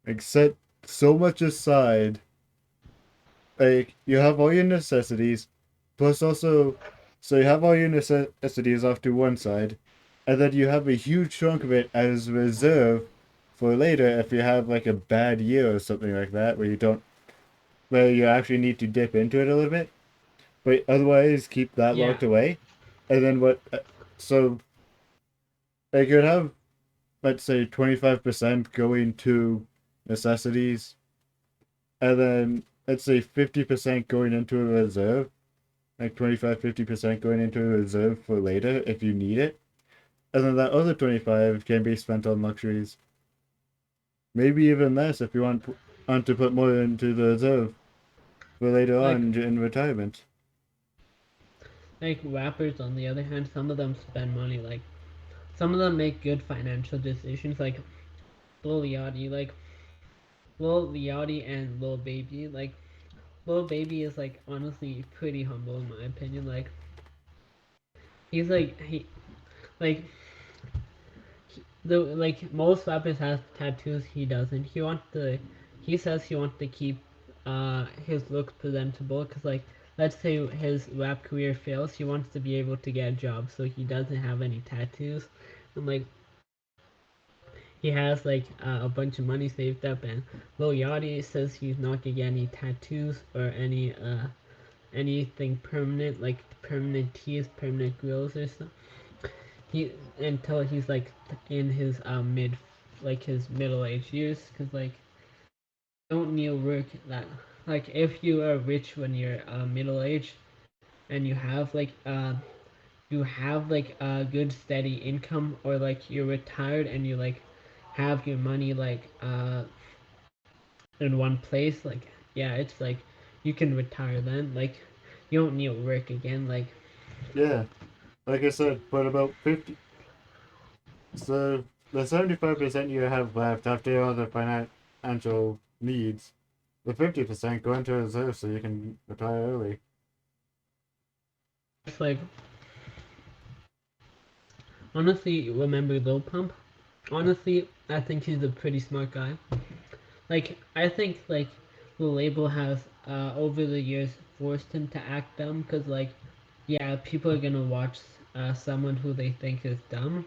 Like set so much aside. Like you have all your necessities, plus also, so you have all your necessities off to one side, and then you have a huge chunk of it as reserve for later if you have like a bad year or something like that where you actually need to dip into it a little bit, but otherwise keep that Yeah. locked away. And then so like you'd have, let's say, 25% going to necessities, and then let's say 50% going into a reserve, like 25-50% going into a reserve for later if you need it. And then that other 25 can be spent on luxuries. Maybe even less if you want to put more into the reserve for later Like on in retirement. rappers on the other hand, some of them spend money. Like some of them make good financial decisions. Like Lil Yachty, Lil Yachty and Lil Baby. Like Lil Baby is like honestly pretty humble in my opinion. Like he's like he like most rappers have tattoos, he doesn't. He says he wants to keep his looks presentable because let's say his rap career fails, he wants to be able to get a job, so he doesn't have any tattoos, and he has a bunch of money saved up, and Lil Yachty says he's not gonna get any tattoos or anything permanent, like permanent teeth, permanent grills or stuff. He until he's in his his middle age years, because don't need work that if you are rich when you're middle age and you have a good steady income, or you're retired and you have your money in one place, yeah, it's you can retire then, you don't need to work again, Yeah, like I said, but about 50. So the 75% you have left after your other financial needs, the 50% go into reserve so you can retire early. it's honestly, remember Lil Pump? Honestly, I think he's a pretty smart guy. I think the label has over the years forced him to act dumb, because yeah, people are gonna watch someone who they think is dumb.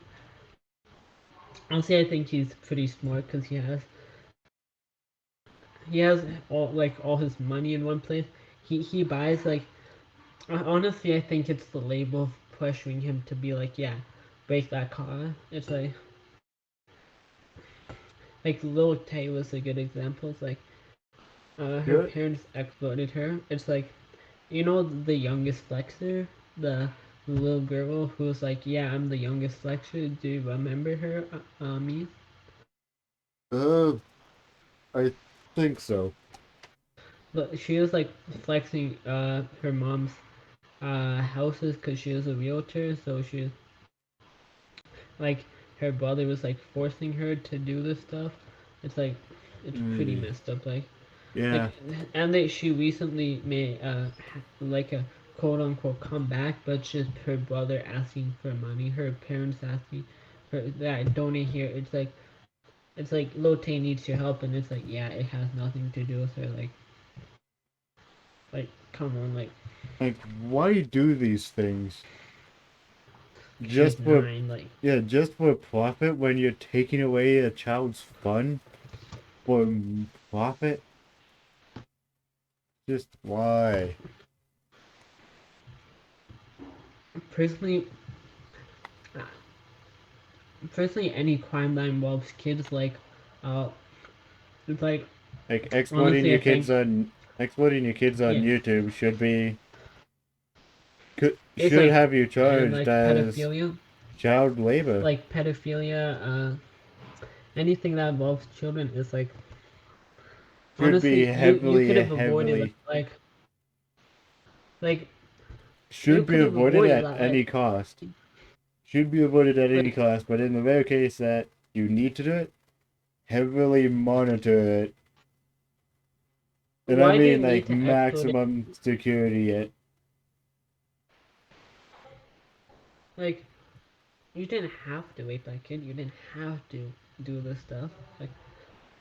Honestly, I think he's pretty smart because he has all his money in one place. He buys honestly, I think it's the label pressuring him to be yeah, break that car. It's Lil Tay was a good example. It's her Good. parents exploited her. It's the youngest flexer, the little girl who's yeah, I'm the youngest flexer. Do you remember her, me? Uh, I think so. But she was flexing her mom's houses because she was a realtor. So she like her brother was forcing her to do this stuff. It's it's pretty Mm, messed up. Like yeah. and she recently made a quote unquote comeback, but it's just her brother asking for money, her parents asking for that donate here. It's like Lotte needs your help, and it's yeah, it has nothing to do with her. Come on, Like, why do these things? she's Just for, 9, yeah, just for profit when you're taking away a child's fun for profit? Just why? personally. uh, Personally, any crime that involves kids, uh, it's Like honestly, I think exploiting your kids on yeah, YouTube it's should have you and charged as pedophilia, child labor. anything that involves children is Should be honestly, you could heavily, have avoided heavily like you should be could have avoided avoided at that, any cost. Should be avoided at any like cost, but in the very case that you need to do it, heavily monitor it. And I why do you mean need like to exploit it? maximum security it. Like you didn't have to rape that kid. You didn't have to do this stuff. Like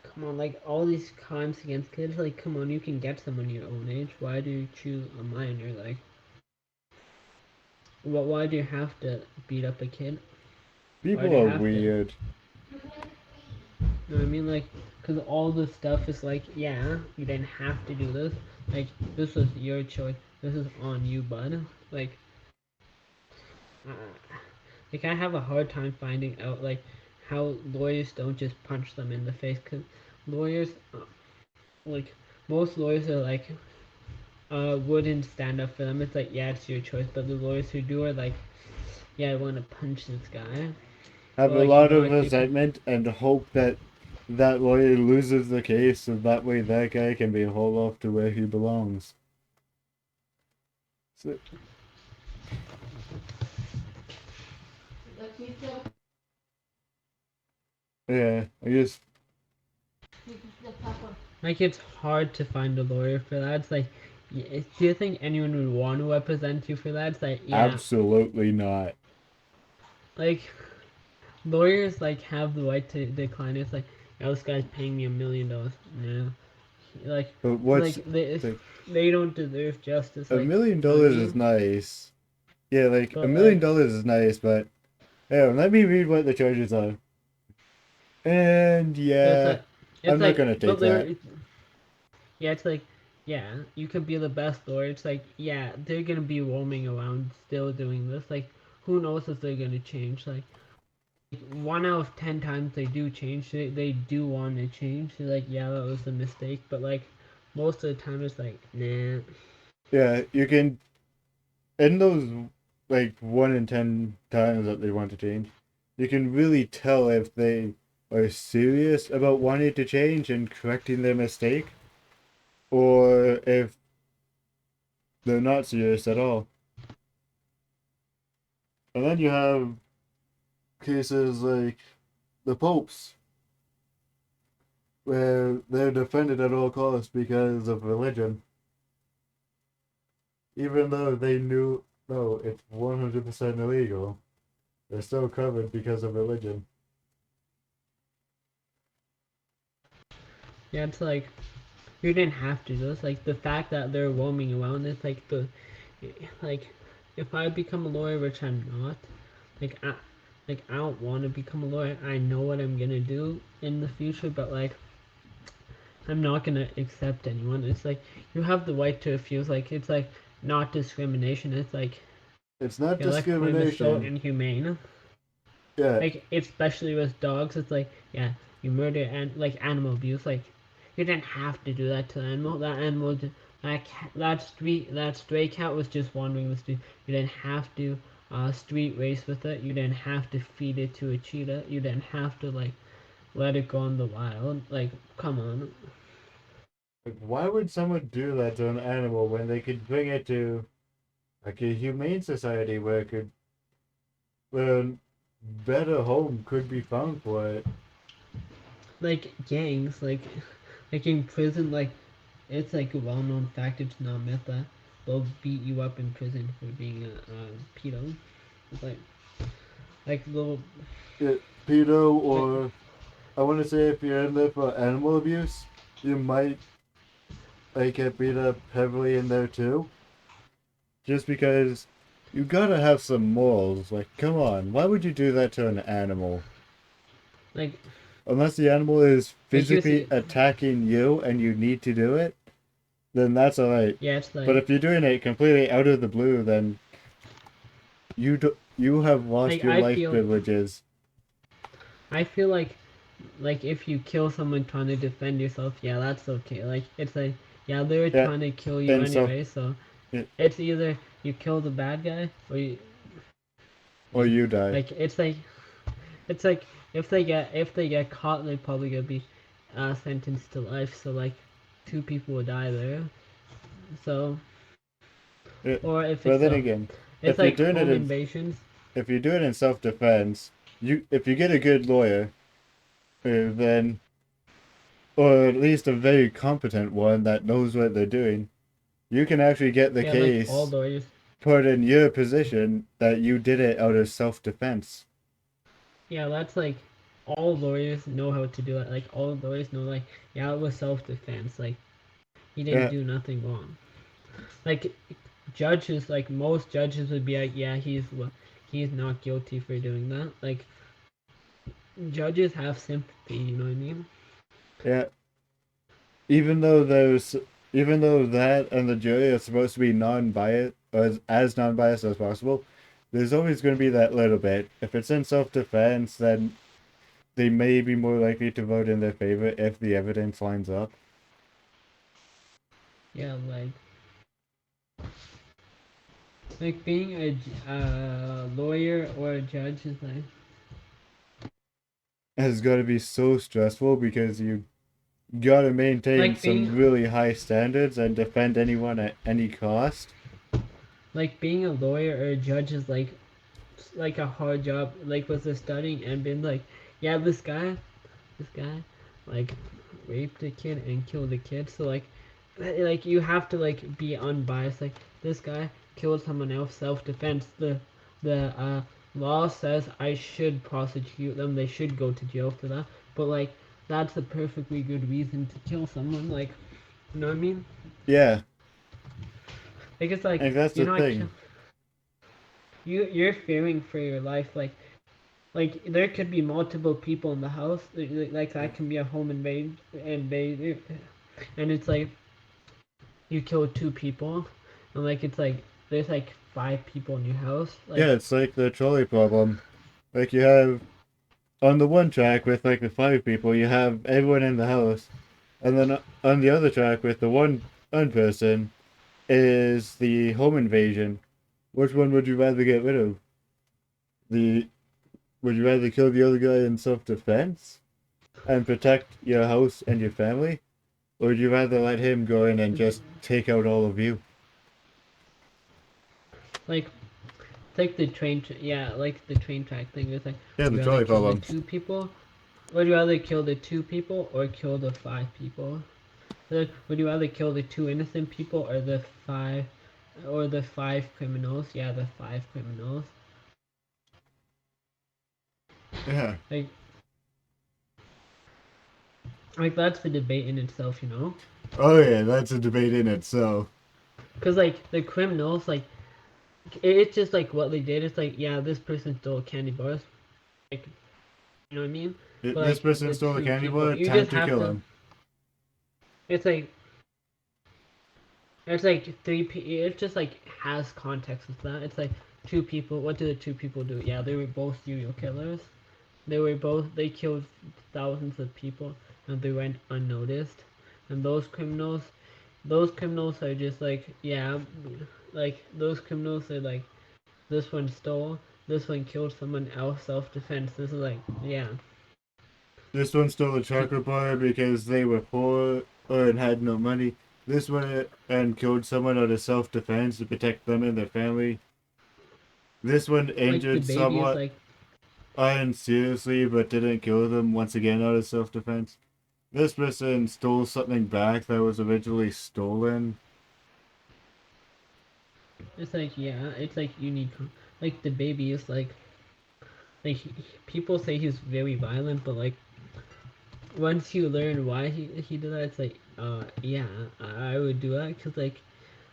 come on, all these crimes against kids. Come on, you can get someone your own age. Why do you choose a minor? Why do you have to beat up a kid? Why People do you are have to? weird. You know what I mean? Because all this stuff is yeah, you didn't have to do this. This was your choice. This is on you, bud. Uh, I have a hard time finding out, how lawyers don't just punch them in the face. Because lawyers, like, most lawyers are wouldn't stand up for them. It's yeah, it's your choice. But the lawyers who do are yeah, I want to punch this guy. Have Or a lot of if you can, resentment and hope that that lawyer loses the case so that way that guy can be hauled off to where he belongs. So, yeah, I guess it's hard to find a lawyer for that. It's do you think anyone would want to represent you for that? It's yeah, absolutely not. like lawyers like have the right to decline. It's like, oh, this guy's paying me $1 million. No, like But what's they like they don't deserve justice. $1 Like, million you know what I is mean? nice. Yeah, like $1 But million like, is nice, but yeah, let me read what the charges are. And it's yeah, like I'm it's not like, gonna take but that. yeah, it's like, yeah, you could be the best lawyer. It's like, yeah, they're gonna be roaming around still doing this. Like, who knows if they're gonna change? Like, 1 out of 10 times they do change. They do want to change. They're like, yeah, that was a mistake. But like, most of the time it's like, nah. Yeah, you can in those like 1 in 10 times that they want to change, you can really tell if they are serious about wanting to change and correcting their mistake, or if they're not serious at all. And then you have cases like the popes, where they're defended at all costs because of religion, even though they knew no, it's 100% illegal. They're still covered because of religion. Yeah, it's like, you didn't have to. Just like the fact that they're roaming around. It's like like, if I become a lawyer, which I'm not, like I don't want to become a lawyer. I know what I'm gonna do in the future, but like, I'm not gonna accept anyone. It's like, you have the right to refuse. Like, it's like not discrimination. It's like It's not your life claim is so discrimination. inhumane. Yeah, Like, especially with dogs, it's like, yeah, you murder and like animal abuse. Like, you didn't have to do that to the animal. That animal, that stray cat was just wandering the street. You didn't have to street race with it. You didn't have to feed it to a cheetah. You didn't have to like let it go in the wild. Like, come on. like, why would someone do that to an animal when they could bring it to like a humane society where a better home could be found for it? Like gangs, like in prison, like it's like a well-known fact. It's not myth that they'll beat you up in prison for being a pedo. It's like little It, pedo, like or I want to say if you're in there for animal abuse, you might like get beat up heavily in there too. Just because you gotta have some morals. Like, come on, why would you do that to an animal? like Unless the animal is like you physically see. attacking you and you need to do it, then that's alright. Yeah, it's But like if you're doing it completely out of the blue, then you have lost like your life privileges. I feel like if you kill someone trying to defend yourself, yeah, that's okay. Like, it's like, yeah, they were Yeah, trying to kill you and so anyway, so it, it's either you kill the bad guy or or you die. like, it's like if they get caught, they're probably gonna be sentenced to life. So like, two people will die there. So, Yeah. or if But it's then again, it's like home invasions. if you do it in self defense, if you get a good lawyer, then or at least a very competent one that knows what they're doing, you can actually get the Yeah, like all case lawyers. put in your position that you did it out of self defense. Yeah, that's like all lawyers know how to do it. Like all lawyers know, like, yeah, it was self-defense. Like, he didn't Yeah, do nothing wrong. Like, judges, like most judges would be like, yeah, he's not guilty for doing that. Like, judges have sympathy. You know what I mean? yeah. Even though even though that and the jury are supposed to be non-biased, or as non-biased as possible, there's always going to be that little bit. If it's in self-defense, then they may be more likely to vote in their favor if the evidence lines up. Yeah, like being a lawyer or a judge is like, It's got to be so stressful because you got to maintain like being some really high standards and defend anyone at any cost. like being a lawyer or a judge is like a hard job. Like, with the studying and being like, yeah, this guy like raped a kid and killed a kid. So like you have to like be unbiased. Like, this guy killed someone else, self-defense. The law says I should prosecute them. They should go to jail for that. But like, that's a perfectly good reason to kill someone. Like, you know what I mean? Yeah, Like it's like and that's you're the not thing. you're fearing for your life. Like there could be multiple people in the house. Like that can be a home invader, and it's like you kill two people, and like it's like there's like five people in your house. Yeah, Like it's like the trolley problem. Like you have on the one track with like the 5 people, you have everyone in the house, and then on the other track with the one person is the home invasion. Which one would you rather get rid of? The Would you rather kill the other guy in self-defense and protect your house and your family, or would you rather let him go in and just take out all of you? like like the yeah, like the train track thing. It's like Yeah, would the you rather trolley kill the problem. two people? Would you rather kill the two people or kill the five people? Like, would you rather kill the two innocent people or the five criminals? Yeah, the five criminals. Yeah. Like like that's the debate in itself, you know? Oh yeah, that's a debate in itself. Cause like the criminals, like it's just like what they did. It's like yeah, this person stole candy bars. Like you know what I mean? But This like person the stole the two candy people, bar. you Time just to have kill to. him. It's like it's like it's just like has context with that. It's like two people. What did the two people do? Yeah, they were both serial killers. They killed thousands of people and they went unnoticed. And those criminals are just like yeah, like those criminals are like this one stole, this one killed someone else, self defense. This is like yeah. This one stole a chocolate bar because they were poor and had no money. This one and killed someone out of self-defense to protect them and their family. This one Like the injured baby is someone like seriously but didn't kill them once again out of self-defense. This person stole something back that was originally stolen. it's like yeah, it's like you need like the baby is like people say he's very violent, but like once you learn why he did that, it's like yeah, I would do that because like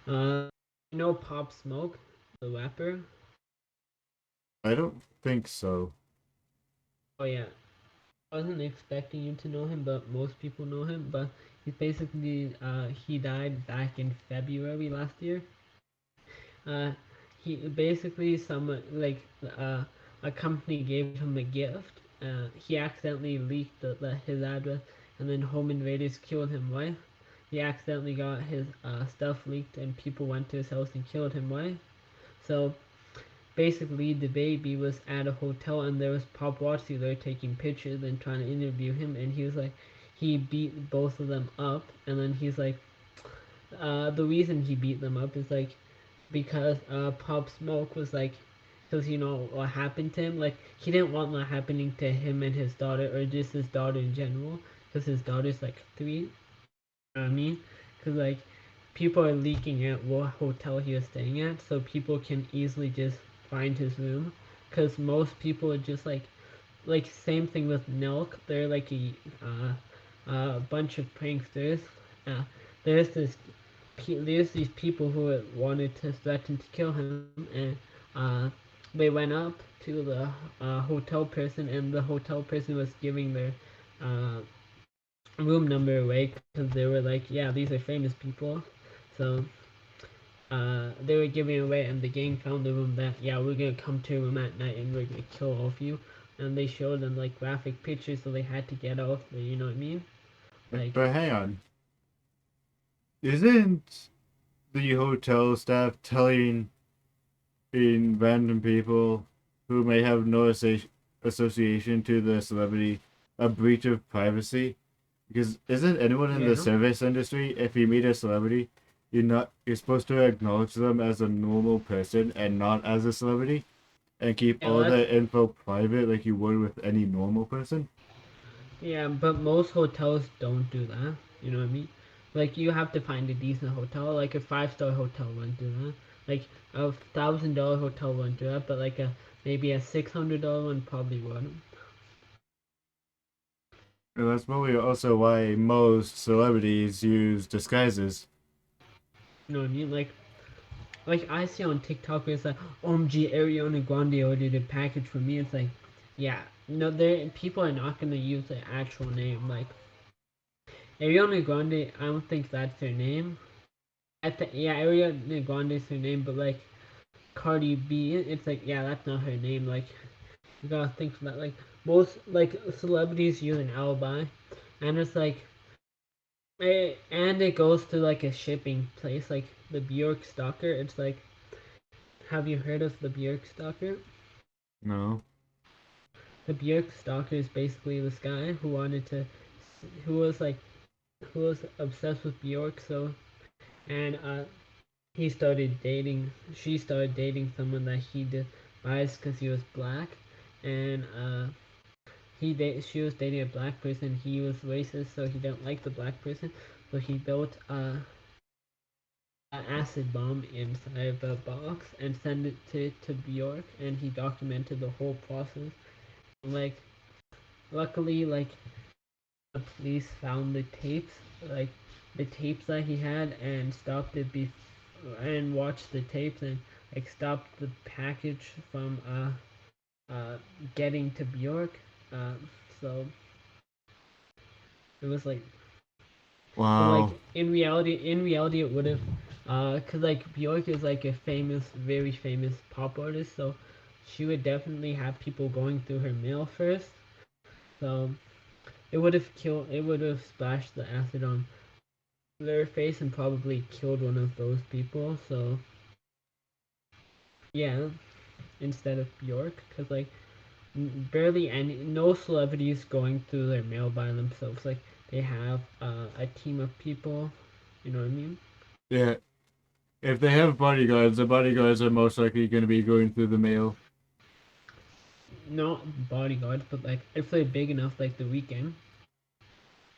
you know Pop Smoke, the rapper. I don't think so. Oh yeah, I wasn't expecting you to know him, but most people know him. But he's basically he died back in February last year. Uh, he basically some uh, a company gave him a gift. He accidentally leaked his address, and then home invaders killed him. Why? He accidentally got his stuff leaked, and people went to his house and killed him. Why? So basically, the baby was at a hotel, and there was paparazzi there taking pictures and trying to interview him, and he was like, he beat both of them up, and then he's like, the reason he beat them up is like because Pop Smoke was like, because you know what happened to him. Like he didn't want that happening to him and his daughter, or just his daughter in general, because his daughter's like 3. You know what I mean? Because like people are leaking out what hotel he was staying at, so people can easily just find his room. Because most people are just like same thing with Milk. They're like bunch of pranksters. Uh, there's this there's these people who wanted to threaten to kill him, and they went up to the hotel person, and the hotel person was giving their uh, room number away because they were like, yeah, these are famous people, so they were giving it away, and the gang found the room that yeah, we're gonna come to your room at night and we're gonna kill all of you, and they showed them like graphic pictures, so they had to get off. You know what I mean? Like But hang on. Isn't the hotel staff telling in random people who may have no association to the celebrity a breach of privacy? Because isn't anyone in the yeah, service industry, if you meet a celebrity, you're supposed to acknowledge them as a normal person and not as a celebrity, and keep yeah, all that's their info private like you would with any normal person? yeah, but most hotels don't do that. You know what I mean? Like you have to find a decent hotel. Like a 5-star hotel won't do that. Like $1,000 hotel won't do that. But like a Maybe a $600 one probably wouldn't. And that's probably also why most celebrities use disguises. You know what I mean? Like I see on TikTok where it's like, OMG, Ariana Grande ordered a package for me. It's like, yeah, no, there people are not gonna use the actual name. Like Ariana Grande, I don't think that's her name. Yeah, Ariana Grande is her name, but like Cardi B, it's like, yeah, that's not her name. Like you gotta think of that. Like most like celebrities use an alibi, and it's like, and it goes to like a shipping place, like the Bjork Stalker. It's like, have you heard of the Bjork Stalker? No. The Bjork Stalker is basically this guy who was like, who was obsessed with Bjork, so, and he started dating, she started dating someone that he despised because he was black, and she was dating a black person, he was racist, so he didn't like the black person, so he built an acid bomb inside of a box and sent it to Bjork, and he documented the whole process. Like, luckily, like, the police found the tapes, like the tapes that he had, and stopped it and watched the tapes and like stopped the package from getting to Bjork. Uh, so it was like, but like Wow. in reality, it would have, cause like Bjork is like a very famous pop artist, so she would definitely have people going through her mail first. So it would have splashed the acid on their face and probably killed one of those people. So yeah, instead of Bjork, because like barely any no celebrities going through their mail by themselves. Like they have a team of people. You know what I mean? Yeah. If they have bodyguards, the bodyguards are most likely going to be going through the mail. Not bodyguards, but like if they're big enough, like The Weeknd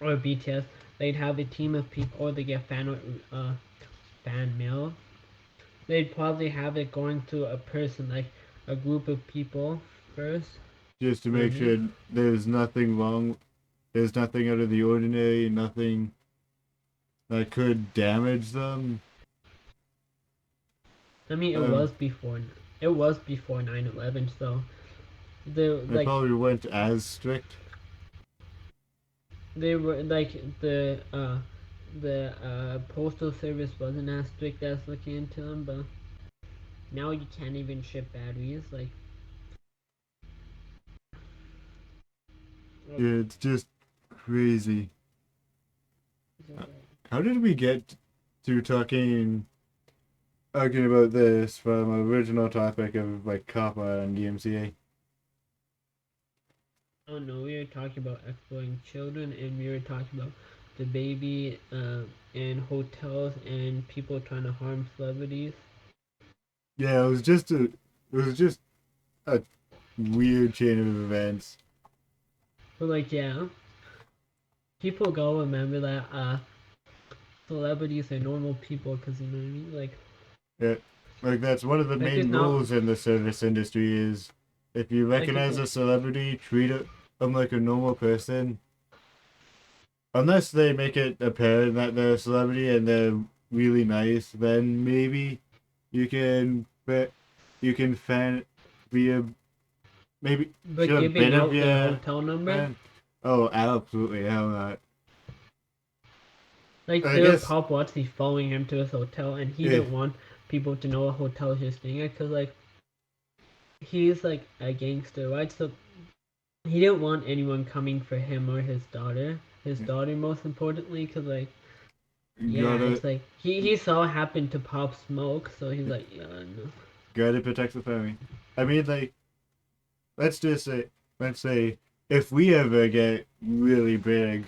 or BTS, they'd have a team of people, or they get fan mail. They'd probably have it going to a person, like a group of people first. Just to You know what make I mean? sure there's nothing wrong. There's nothing out of the ordinary, nothing that could damage them. I mean, Um, it was before 9/11, so the they like probably weren't as strict. they were like the postal service wasn't as strict as looking into them, but now you can't even ship batteries. Like, oh, Yeah, it's just crazy. How did we get to arguing about this from an original topic of like COPPA and DMCA? oh no, we were talking about exploiting children, and we were talking about the baby and hotels and people trying to harm celebrities. Yeah, it was just a weird chain of events. But like, yeah, people go remember that celebrities are normal people, because you know what I mean. Yeah, like that's one of the It's main not rules in the service industry is if you like it's recognize a celebrity, them like a normal person. Unless they make it apparent that they're a celebrity and they're really nice, then maybe you can you can be a maybe but show a bit giving of out their your hotel number. fan. Oh, absolutely, hell not. Like I there were guess paparazzi following him to his hotel, and he yeah, didn't want people to know what hotel he was staying at, because like he's like a gangster, right? So he didn't want anyone coming for him or his daughter. His daughter, most importantly, because like, yeah, gotta it's like he saw it happen to Pop Smoke, so he's like, yeah, no. gotta protect the family. I mean, like let's just say let's say if we ever get really big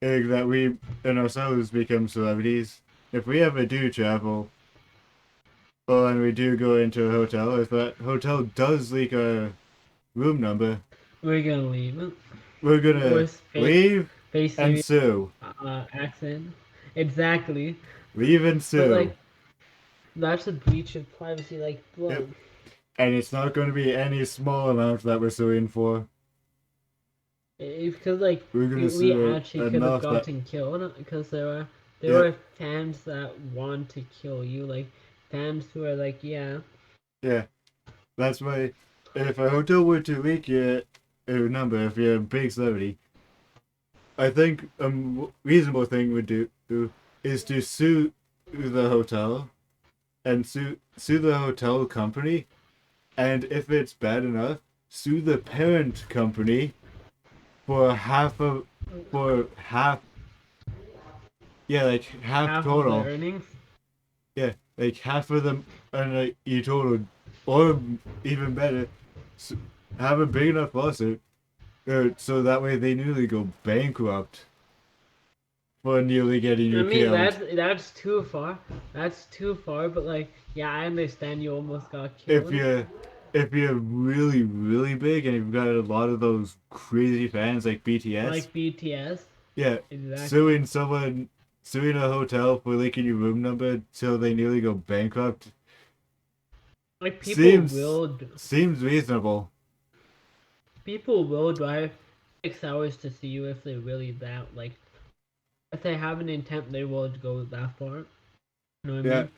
that we and ourselves become celebrities, if we ever do travel, or and we do go into a hotel, if that hotel does leak our room number, We're gonna leave it. we're gonna Worst leave face and serious sue. accent. Exactly. Leave and But sue. like that's a breach of privacy. Like, Yep. bro, And it's not going to be any small amount that we're suing for. Because like We're going to we sue actually could have enough that gotten killed because there Yeah. were fans that want to kill you, like fans who are like, yeah, that's why if a hotel were to leak your number, if you're a big celebrity, I think a reasonable thing would do is to sue the hotel and sue the hotel company, and if it's bad enough, sue the parent company for half, like half half of total. the earnings. Yeah, like half of them, and like you total, or even better, have a big enough lawsuit, so that way they nearly go bankrupt for nearly getting I you mean, killed. that's too far. That's too far. But like, yeah, I understand you almost got If killed. you're really really big and you've got a lot of those crazy fans like BTS, Like BTS. yeah, Exactly. suing a hotel for leaking your room number till they nearly go bankrupt Like seems reasonable. people will drive 6 hours to see you if they're really that like. If they have an intent, they will go that far. You know what I Yeah, mean?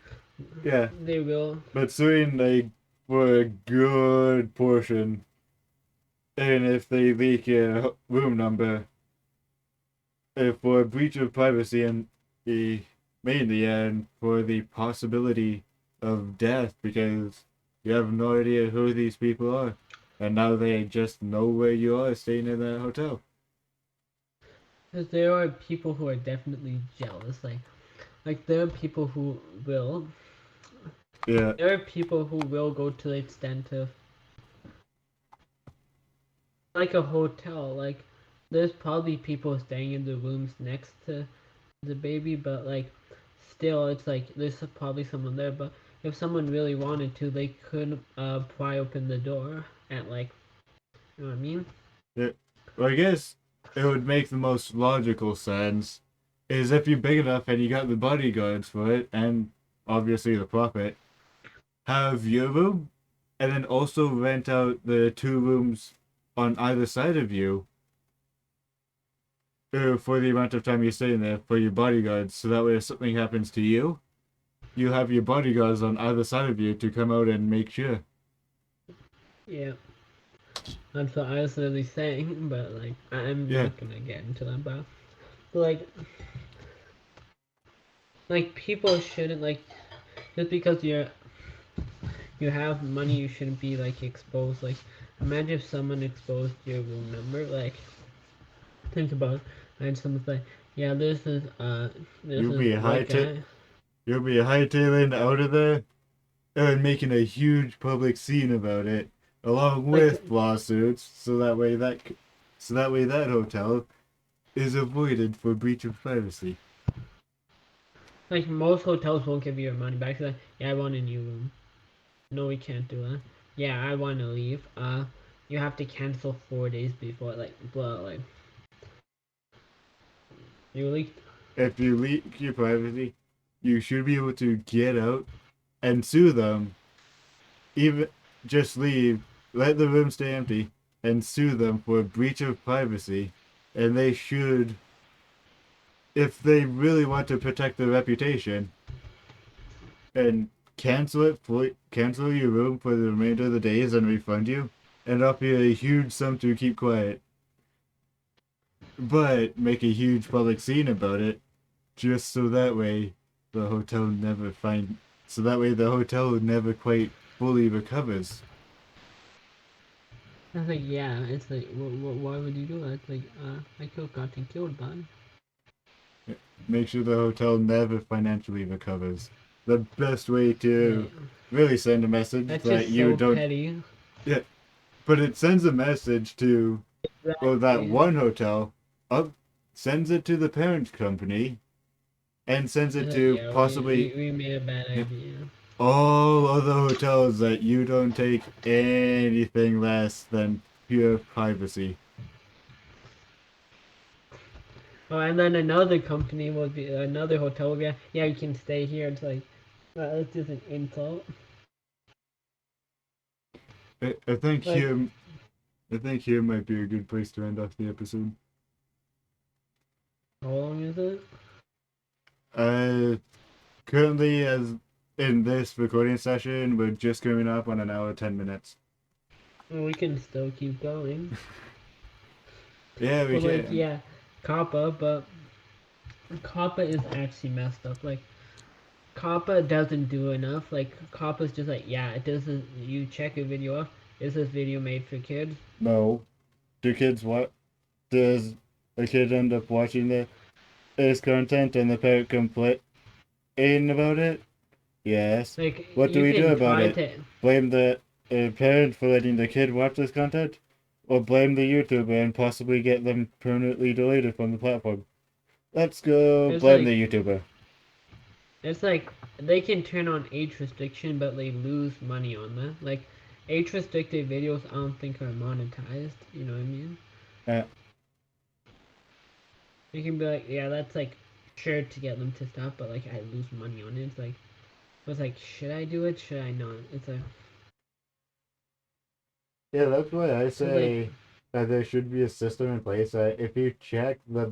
yeah. They will. But suing like for a good portion, and if they leak your room number, for a breach of privacy and the mainly and for the possibility of death because you have no idea who these people are, and now they just know where you are staying in that hotel. Because there are people who are definitely jealous. Like there are people who will. Yeah, There are people who will go to the extent of like a hotel. Like there's probably people staying in the rooms next to the baby, but like still, it's like there's probably someone there. But if someone really wanted to, they could pry open the door at like, you know what I mean? yeah. Well, I guess it would make the most logical sense is if you're big enough and you got the bodyguards for it and obviously the profit, have your room and then also rent out the 2 rooms on either side of you for the amount of time you're staying there for your bodyguards, so that way if something happens to you, you have your bodyguards on either side of you to come out and make sure. Yeah. That's what I was really saying, but like I'm Yeah, not gonna get into that. But like people shouldn't like just because you have money, you shouldn't be like exposed. Like imagine if someone exposed your room number. Like think about it. And someone's like, yeah, this you'll is be white guy. you'll be hightailing out of there and making a huge public scene about it, along Like with lawsuits, so that way that hotel is avoided for breach of privacy. like most hotels won't give you your money back. They're like, yeah, I want a new room. No, we can't do that. Yeah, I want to leave. You have to cancel 4 days before. Like, blah, like you leaked. If you leak your privacy, you should be able to get out and sue them. Even just leave, let the room stay empty, and sue them for breach of privacy. And they should, if they really want to protect their reputation, and cancel your room for the remainder of the days and refund you, and offer you a huge sum to keep quiet. But make a huge public scene about it, just so that way the hotel never quite fully recovers. I was like, yeah. It's like, why would you do that? It's like, I could have gotten killed, bud. Make sure the hotel never financially recovers. The best way to Yeah. really send a message That's that just you so don't. petty. Yeah, but it sends a message to that Exactly. one hotel, sends it to the parent company, and sends it It's like, to yeah, possibly we made a bad idea. all other hotels that you don't take anything less than pure privacy. Oh, and then another company will be another hotel will be, yeah, you can stay here. It's like, that's just an insult. I think Like- here might be a good place to end off the episode. How long is it? Currently, as in this recording session, we're just coming up on an hour 10 minutes. Well, we can still keep going. Yeah, we But like, can. yeah, Kappa, but Kappa is actually messed up. Like, Kappa doesn't do enough. Like, Kappa's just like, yeah, it doesn't. You check a video off. Is this video made for kids? No. Do kids what? Does a kid end up watching this content and the parent complain about it? Yes. Like, What do you we do can about try it? to. Blame the parent for letting the kid watch this content? Or blame the YouTuber and possibly get them permanently deleted from the platform? Let's go It's blame like- the YouTuber. It's like they can turn on age restriction, but they lose money on that. Like, age restricted videos, I don't think are monetized. You know what I mean? Yeah. You can be like, yeah, that's like sure to get them to stop, but like I lose money on it. It's like, should I do it? Should I not? It's like, Yeah, that's why I say like- that there should be a system in place that if you check the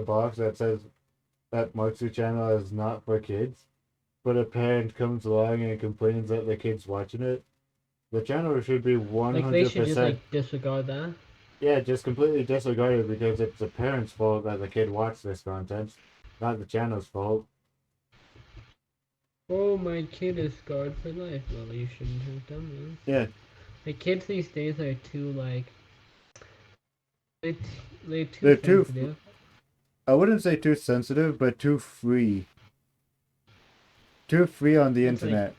box that says that marks your channel as not for kids, but a parent comes along and complains that the kid's watching it, the channel should be 100%. like they should just like disregard that. Yeah, just completely disregarded because it's the parent's fault that the kid watched this content, not the channel's fault. Oh, my kid is scarred for life. Well, you shouldn't have done this. Yeah. The kids these days are too like. They're too They're too sensitive. I wouldn't say too sensitive, but too free. Too free on the It's like- internet.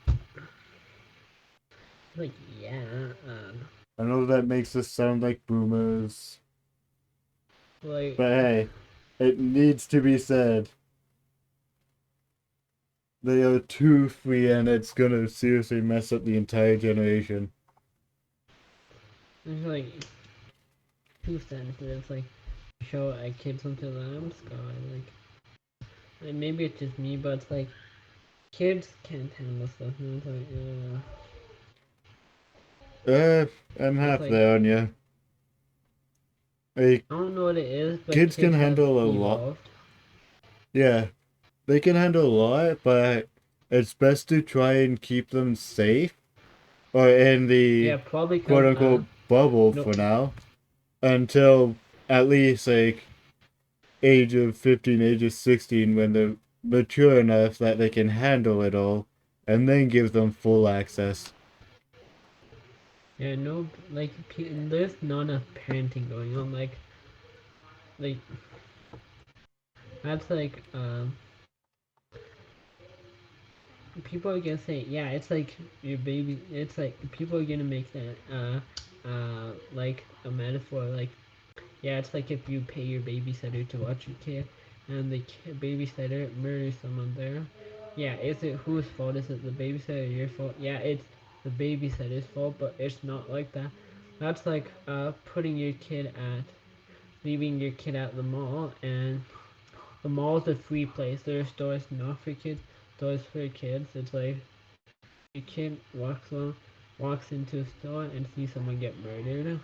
Like, yeah. I know that makes us sound like boomers, Like, but hey, it needs to be said. They are too free and it's gonna seriously mess up the entire generation. it's like too sensitive. It's like show a kid something that I'm scarred. Like maybe it's just me, but it's like kids can't handle stuff. And it's like, I'm half like- there on you. Like, I don't know what it is, but Kids can have handle a lot. evolved. yeah, they can handle a lot, but it's best to try and keep them safe, or in the Yeah, probably 'cause, quote unquote bubble no- for now, until at least like age of 15, age of 16, when they're mature enough that they can handle it all, and then give them full access. yeah, no, like there's not enough parenting going on. Like that's like people are gonna say, yeah, it's like your baby. It's like people are gonna make that like a metaphor. Like, yeah, it's like if you pay your babysitter to watch your kid, and the babysitter murders someone there. Yeah, is it whose fault? Is it the babysitter or your fault? Yeah, it's the babysitter's fault, but it's not like that. That's like leaving your kid at the mall, and the mall's a free place. There are stores not for kids, stores for kids. It's like a kid walks into a store and sees someone get murdered.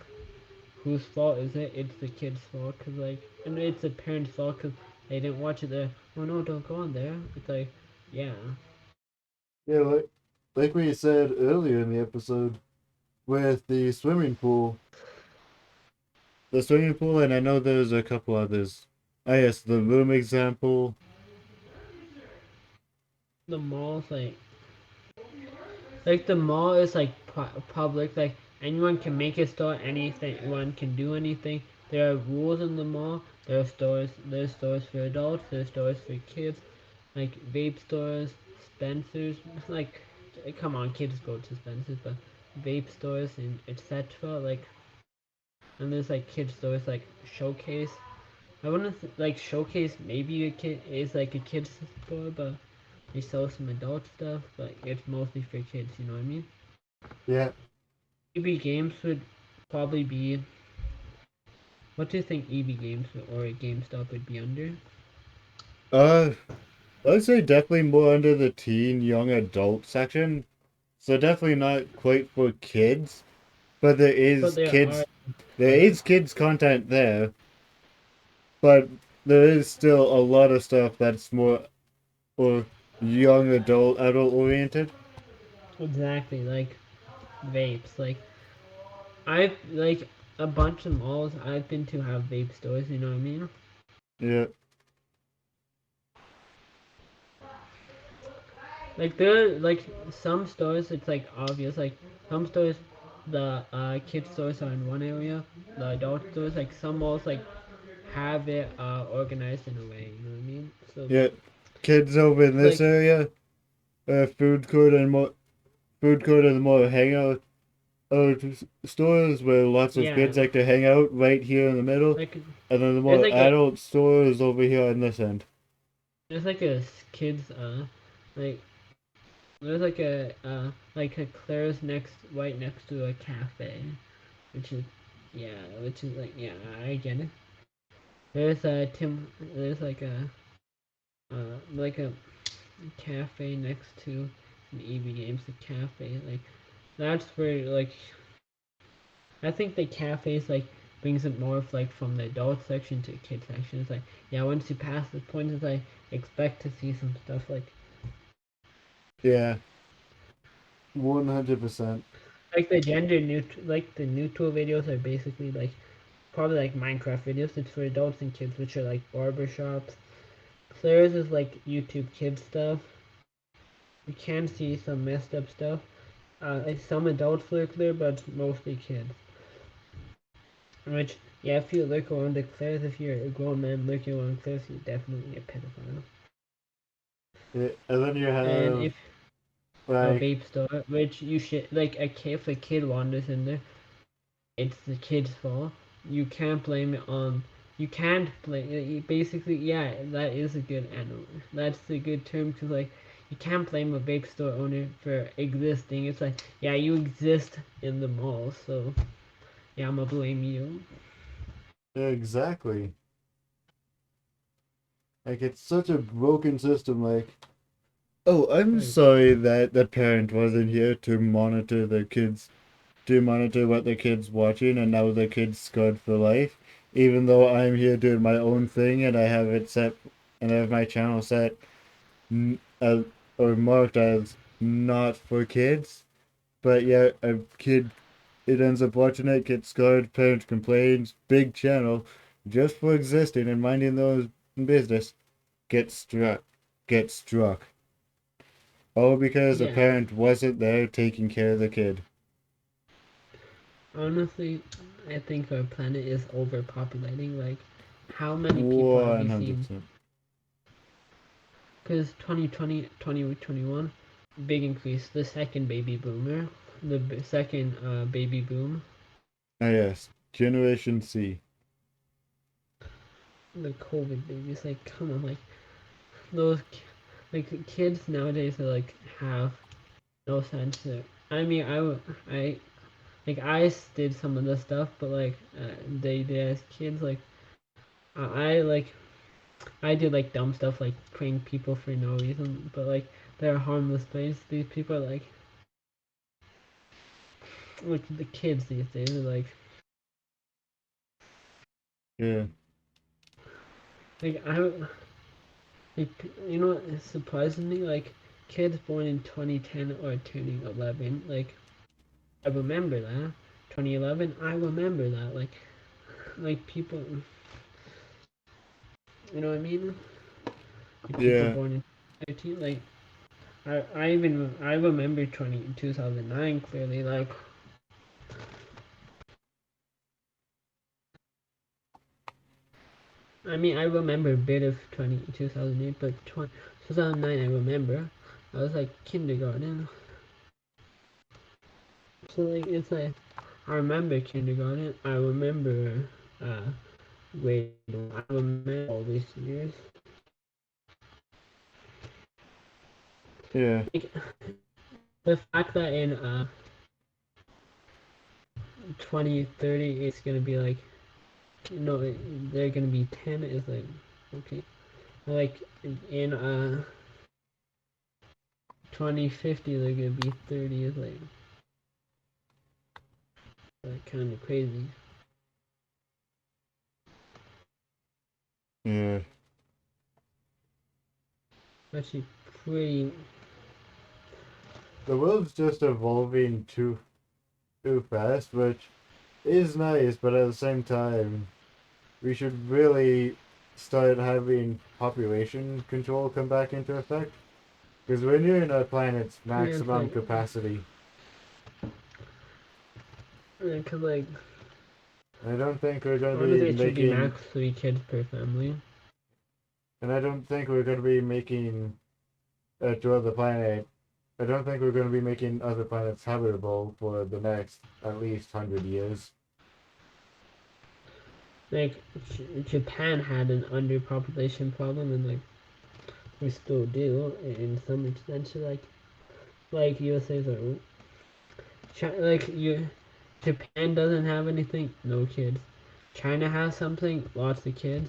Whose fault is it? It's the kid's fault, cause like, and it's the parents' fault, cause they didn't watch it there. Oh no, don't go in there. It's like, yeah, Yeah, like we said earlier in the episode, with the swimming pool. The swimming pool, and I know there's a couple others. Ah, yes, the room example. the mall's like the mall is like public. Like anyone can make a store, anyone can do anything. There are rules in the mall. There are stores. There's stores for adults. There's stores for kids. Like vape stores, Spencer's. Like, come on, kids go to Spencer's, but vape stores and etc. Like, and there's like kids stores like Showcase. I wouldn't like Showcase. Maybe a kid is like a kid's store, but they sell some adult stuff. But it's mostly for kids. You know what I mean? Yeah. EB Games would probably be. What do you think EB Games or GameStop would be under? I'd say definitely more under the teen, young adult section. So definitely not quite for kids, but there But is kids content there, but there is still a lot of stuff that's more or young adult oriented. exactly like vapes. Like I've like a bunch of malls I've been to have vape stores. You know what I mean? Yeah, Like there are like some stores it's like obvious. Like some stores, the kid stores are in one area. The adult stores, like some malls, like have it organized in a way. You know what I mean? So yeah. Kids over in it's this like area, food court and more hangout stores where lots of yeah, kids like to hang out right here in the middle, like and then the there's more like a adult stores over here on this end. there's like a kids like there's like a Claire's next right next to a cafe, which is which is like I get it. There's a Tim. There's like a cafe next to an EV Games. The cafe like that's where like I think the cafes like brings it more of like from the adult section to kid section. It's like once you pass this point, it's like expect to see some stuff Yeah, 100%. like the gender neutral like the neutral videos are basically like probably like Minecraft videos. It's for adults and kids, which are like barbershops. Claire's is like YouTube kid stuff. You can see some messed up stuff. Like some adults lurk there, but mostly kids. Which, if you look around the Claire's, if you're a grown man looking around Claire's, you're definitely a pedophile. Yeah, and then you And have if a like vape store, which you should like a kid, if a kid wanders in there, it's the kid's fault. You can't blame it on. You can't blame. Basically, that is a good animal. That's a good term because like you can't blame a vape store owner for existing. It's like you exist in the mall, so I'm gonna blame you. exactly. Like it's such a broken system. Like, oh, I'm Right. sorry that the parent wasn't here to monitor the kids, to monitor what the kids watching, and now the kid's scarred for life. Even though I'm here doing my own thing and I have it set, and I have my channel set, as, or marked as not for kids. But yeah, a kid, it ends up watching it, gets scarred, parent complains, big channel, just for existing and minding their own business, gets struck. All because the Yeah. parent wasn't there taking care of the kid. Honestly, I think our planet is overpopulating. Like, how many people have you seen? 100%. Because 2020, 2021, big increase. The second baby boomer, the second baby boom, Ah, yes. Generation C. the COVID babies. Like, come on, like those, like kids nowadays are like have no sense. I mean, I like did some of the stuff, but like they did as kids. Like like I did like dumb stuff like prank people for no reason, but like they're harmless things. These people are like the kids these days are Yeah. like I like you know what surprises me like kids born in 2010 are turning 11. Like I remember that 2011. I remember that like people. You know what I mean? Like people Yeah. born in 13. Like I remember 2009 clearly. Like I mean, I remember a bit of 2008, but 2009 I remember. I was like kindergarten. So like it's like I remember kindergarten. I remember grade one. I remember all these years. Yeah. Like the fact that in 2030 it's gonna be like no, they're gonna be 10 is like okay. Like in 2050 they're gonna be 30 is like like kind of crazy. Yeah. Actually, pretty. The world's just evolving too fast, which is nice, but at the same time, we should really start having population control come back into effect. Because we're nearing our planet's Yeah, it's maximum like, capacity. yeah, 'cause like I don't think we're going to honestly, be it should be making, max 3 kids per family. and I don't think we're going to be making to other planet. I don't think we're going to be making other planets habitable for the next at least 100 years. Like Japan had an underpopulation problem, and like we still do in some extent. So like USA's like Japan doesn't have anything, no kids. China has something, lots of kids.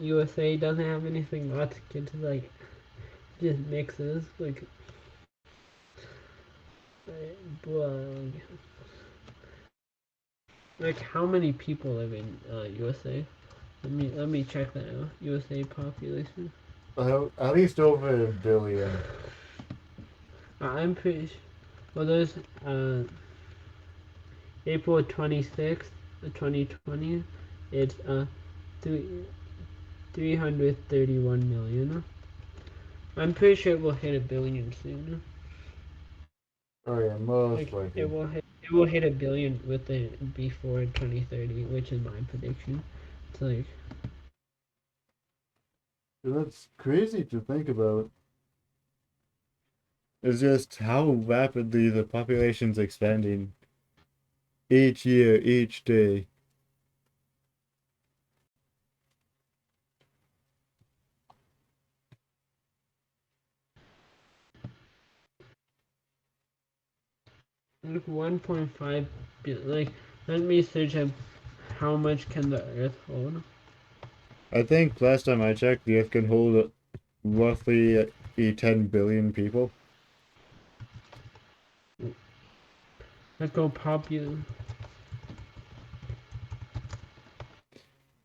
USA doesn't have anything, lots of kids. Like just mixes like, like how many people live in USA? Let me check that out. USA population. At least over a billion. I'm pretty sure. Well, there's April 26th, 2020. It's 331 million. I'm pretty sure it will hit a billion soon. Oh yeah, most Like likely. it will hit a billion with it before 2030, which is my prediction. It's like That's crazy to think about. It's just how rapidly the population's expanding each year, each day. like 1.5 like let me search up how much can the Earth hold. I think last time I checked, the Earth can hold roughly 10 billion people. Let's go popular.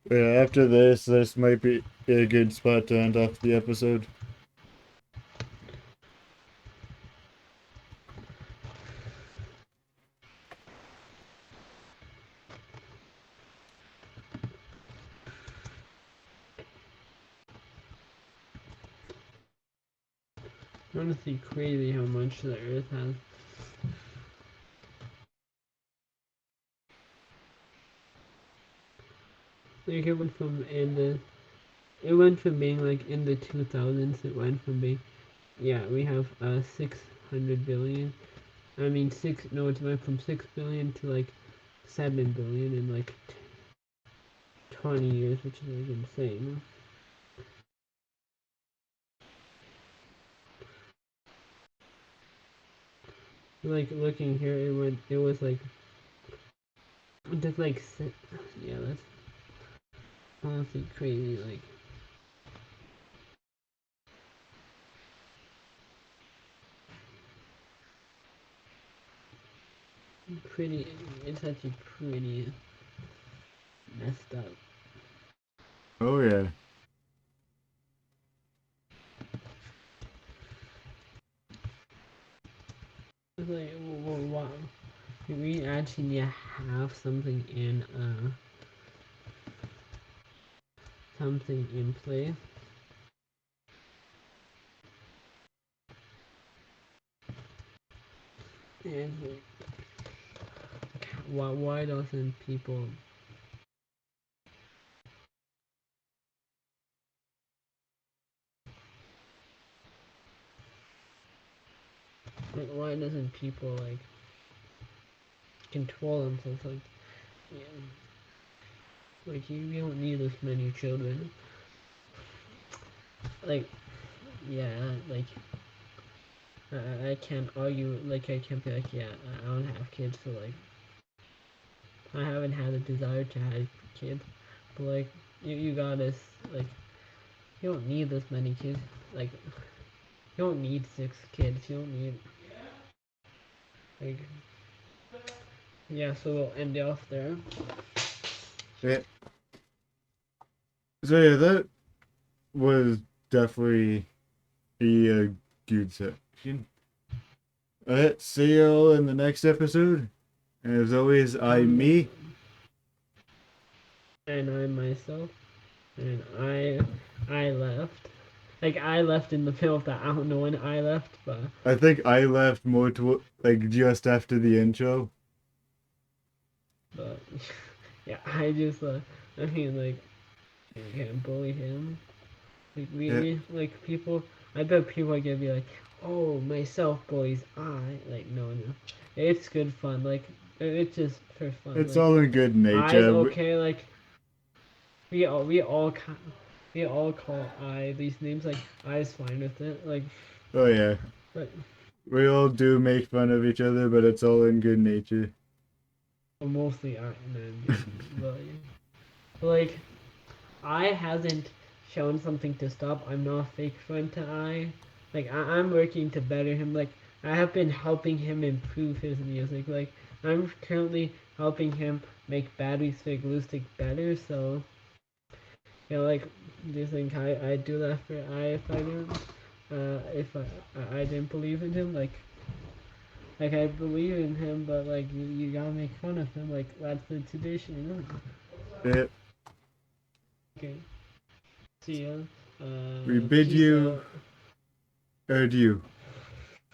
Yeah, after this might be a good spot to end off the episode. Honestly, crazy how much the Earth has. Like it went from being like in the 2000s. It went from being we have 600 billion. I mean six. No, it went from 6 billion to like 7 billion in like 20 years, which is like insane. Like looking here, it was like just like yeah, that's honestly crazy. Like pretty, it's actually pretty messed up. Oh yeah. It's like wow, we actually need to have something in place. And why doesn't people like why doesn't people like control themselves yeah, like you don't need this many children. Like yeah, like I can't argue, like I can't be like I don't have kids, so like I haven't had a desire to have kids, but like you gotta like you don't need this many kids. Like you don't need 6 kids. You don't need like yeah, so we'll end it off there. Yeah. So yeah, that was definitely a good section. Alright, see y'all in the next episode. And as always, I'm me. And I myself. And I left. Like, I left in the middle of that. I don't know when I left, but I think I left more to like just after the intro. yeah, I just I mean, like, you can't bully him. Like, really, like, people, I bet people are gonna be like, oh, myself bullies I. Like, no. It's good fun. Like, it's just for fun. It's like, all in good I's nature. okay. Like, we all call I these names. Like, I's fine with it. Like, Oh yeah. but We all do make fun of each other, but it's all in good nature. mostly I and then but, like, I hasn't shown something to stop. I'm not a fake friend to I. Like, I'm working to better him. Like, I have been helping him improve his music. Like, I'm currently helping him make Battery Stick Stick better. So, you know, like, do you think I'd do that for I if I didn't believe in him? Like, I believe in him, but like, you gotta make fun of him. Like, that's the tradition, you know? Yeah. Okay. See ya. We bid Peace you out. adieu.